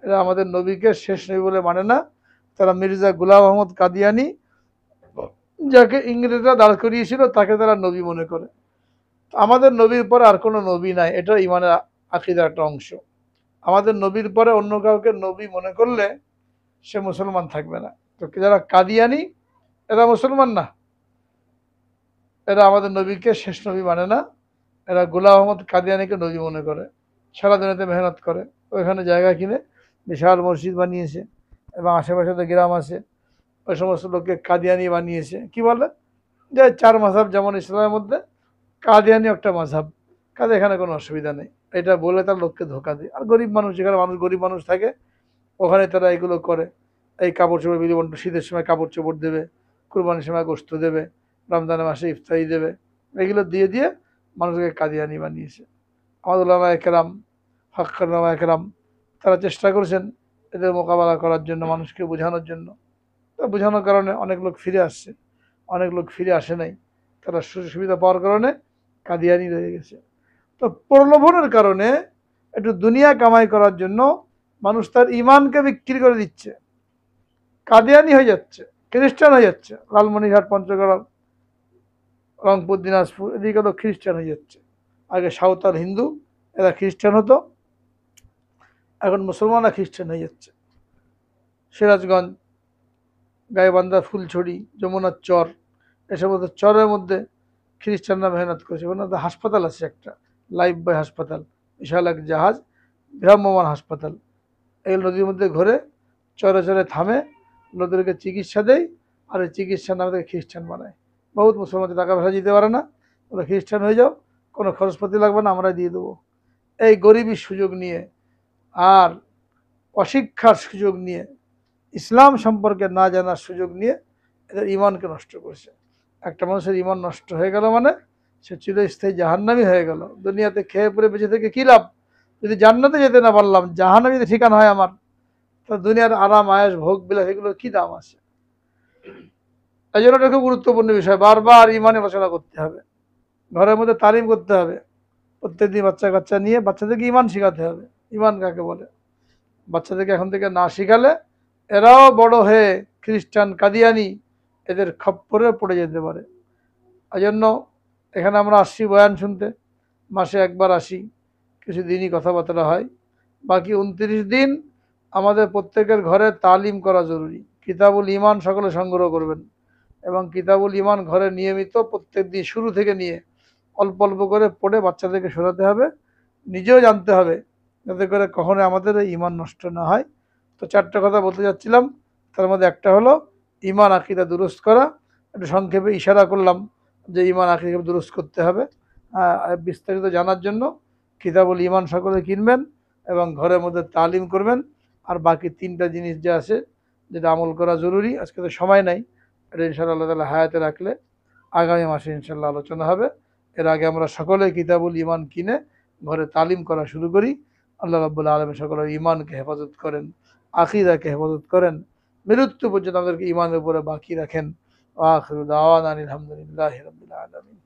এরা আমাদের নবীকে শেষ নবী বলে মানে না। তারা মির্জা গুলাম আহমদ কাদিয়ানি, যাকে ইংরেজরা দাঁড় করিয়েছিল, তাকে তারা নবী মনে করে। আমাদের নবীর পরে আর কোনো নবী নাই, এটা ইমানের আকীদার একটা অংশ। আমাদের নবীর পরে অন্য কাউকে নবী মনে করলে সে মুসলমান থাকবে না। তো যারা কাদিয়ানি, এরা মুসলমান না, এরা আমাদের নবীকে শেষ নবী মানে না। এরা গোলাম আহমদ কাদিয়ানিকে নবী মনে করে, সারা দুনিয়াতে মেহনত করে, ওইখানে জায়গা কিনে বিশাল মসজিদ বানিয়েছে, এবং আশেপাশে তো গ্রাম আছে, ওই সমস্ত লোককে কাদিয়ানি বানিয়েছে। কি বলে যে 4 মাযহাব যেমন ইসলামের মধ্যে, কাদিয়ানি একটা মাযহাব, কাজে এখানে কোনো অসুবিধা নেই, এটা বলে তার লোককে ধোকা দেয়। আর গরিব মানুষ, যেখানে মানুষ গরিব মানুষ থাকে, ওখানে তারা এগুলো করে। এই কাপড় চোপড় বিলি বন্টন, শীতের সময় কাপড় চোপড় দেবে, কুরবানির সময় গোশত দেবে, রমজানের মাসে ইফতারি দেবে, এগুলো দিয়ে দিয়ে মানুষকে কাদিয়ানি বানিয়েছে। আমাদের ওলামায়ে কেরাম, হক্কানি ওলামায়ে কেরাম, তারা চেষ্টা করেছেন এদের মোকাবেলা করার জন্য, মানুষকে বোঝানোর জন্য। তো বোঝানোর কারণে অনেক লোক ফিরে আসছে, অনেক লোক ফিরে আসে নাই। তারা সুযোগ সুবিধা পাওয়ার কারণে কাদিয়ানি রয়ে গেছে। তো প্রলোভনের কারণে একটু দুনিয়া কামাই করার জন্য মানুষ তার ইমানকে বিক্রি করে দিচ্ছে, কাদিয়ানি হয়ে যাচ্ছে, খ্রিস্টান হয়ে যাচ্ছে। লালমনিরহাট, পঞ্চগড়, রংপুর, দিনাজপুর, এদিকে তো খ্রিস্টান হয়ে যাচ্ছে। আগে সাঁওতাল হিন্দু, এরা খ্রিস্টান হতো, এখন মুসলমানরা খ্রিস্টান হয়ে যাচ্ছে। সিরাজগঞ্জ, গাইবান্ধা, ফুলছড়ি, যমুনার চর, এসব চরের মধ্যে খ্রিস্টানরা মেহনত করেছে। ওনাদের হাসপাতাল আছে একটা, লাইফ বয় হাসপাতাল, বিশাল এক জাহাজ, ভ্রাম্যমান হাসপাতাল। এই নদীর মধ্যে ঘুরে চরে চরে থামে, লোকদেরকে চিকিৎসা দেয়, আর এই চিকিৎসার নামে তাকে খ্রিস্টান বানায়। বহুত মুসলমানদের টাকা পয়সা দিতে পারে না, ওরা খ্রিস্টান হয়ে যাও, কোনো খরচপাতি লাগবে না, আমরা দিয়ে দেবো। এই গরিবীর সুযোগ নিয়ে আর অশিক্ষার সুযোগ নিয়ে, ইসলাম সম্পর্কে না জানার সুযোগ নিয়ে এদের ইমানকে নষ্ট করছে। একটা মানুষের ইমান নষ্ট হয়ে গেল মানে সে চিরস্থায়ী জাহান্নামী হয়ে গেল। দুনিয়াতে খেয়ে পরে বেঁচে থেকে কী লাভ, যদি জান্নাতে যেতে না পারলাম, জাহান্নামী যদি ঠিকানা হয় আমার, তা দুনিয়ার আরাম আয়েস ভোগ বিলাস এগুলোর কী দাম আছে? এই জন্য এটা খুব গুরুত্বপূর্ণ বিষয়, বারবার ইমানে আলোচনা করতে হবে, ঘরের মধ্যে তালিম করতে হবে। প্রত্যেকদিন বাচ্চা কাচ্চা নিয়ে বাচ্চাদেরকে ইমান শেখাতে হবে। ইমান কাকে বলে বাচ্চাদেরকে এখন থেকে না শিখালে এরাও বড় হয়ে খ্রিস্টান, কাদিয়ানি, এদের খপ্পরে পড়ে যেতে পারে। এই জন্য এখানে আমরা আসছি বয়ান শুনতে, মাসে একবার আসি, কিছু দিনই কথাবার্তা হয়, বাকি 29 দিন আমাদের প্রত্যেকের ঘরে তালিম করা জরুরি। কিতাবুল ঈমান সকলে সংগ্রহ করবেন, এবং কিতাবুল ঈমান ঘরে নিয়মিত প্রত্যেক দিন শুরু থেকে নিয়ে অল্প অল্প করে পড়ে বাচ্চাদেরকে শোনাতে হবে, নিজেও জানতে হবে, যাতে করে কখনো আমাদের ঈমান নষ্ট না হয়। তো 4টা কথা বলতে যাচ্ছিলাম, তার মধ্যে একটা হলো ঈমান আকীদা দুরুস্ত করা। একটু সংক্ষেপে ইশারা করলাম যে ঈমান আকীদা দুরুস্ত করতে হবে। বিস্তারিত জানার জন্য কিতাবুল ঈমান সকলে কিনবেন এবং ঘরের মধ্যে তালিম করবেন। আর বাকি 3টা জিনিস যা আছে, যেটা আমল করা জরুরি, আজকে তো সময় নাই, এটা ইনশাআল্লাহ আল্লাহ তাআলা হায়াতে রাখলে আগামী মাসে ইনশাআল্লাহ আলোচনা হবে। এর আগে আমরা সকলে কিতাবুল ঈমান কিনে ঘরে তালিম করা শুরু করি। আল্লাহ রাব্বুল আলামিন সকলের ঈমানকে হেফাজত করেন, আকীদাকে হেফাজত করেন, মৃত্যু পর্যন্ত আমাদেরকে ঈমানের উপরে বাকি রাখেন। ওয়া আখিরু দাওয়ানা আলহামদুলিল্লাহি রাব্বিল আলামিন।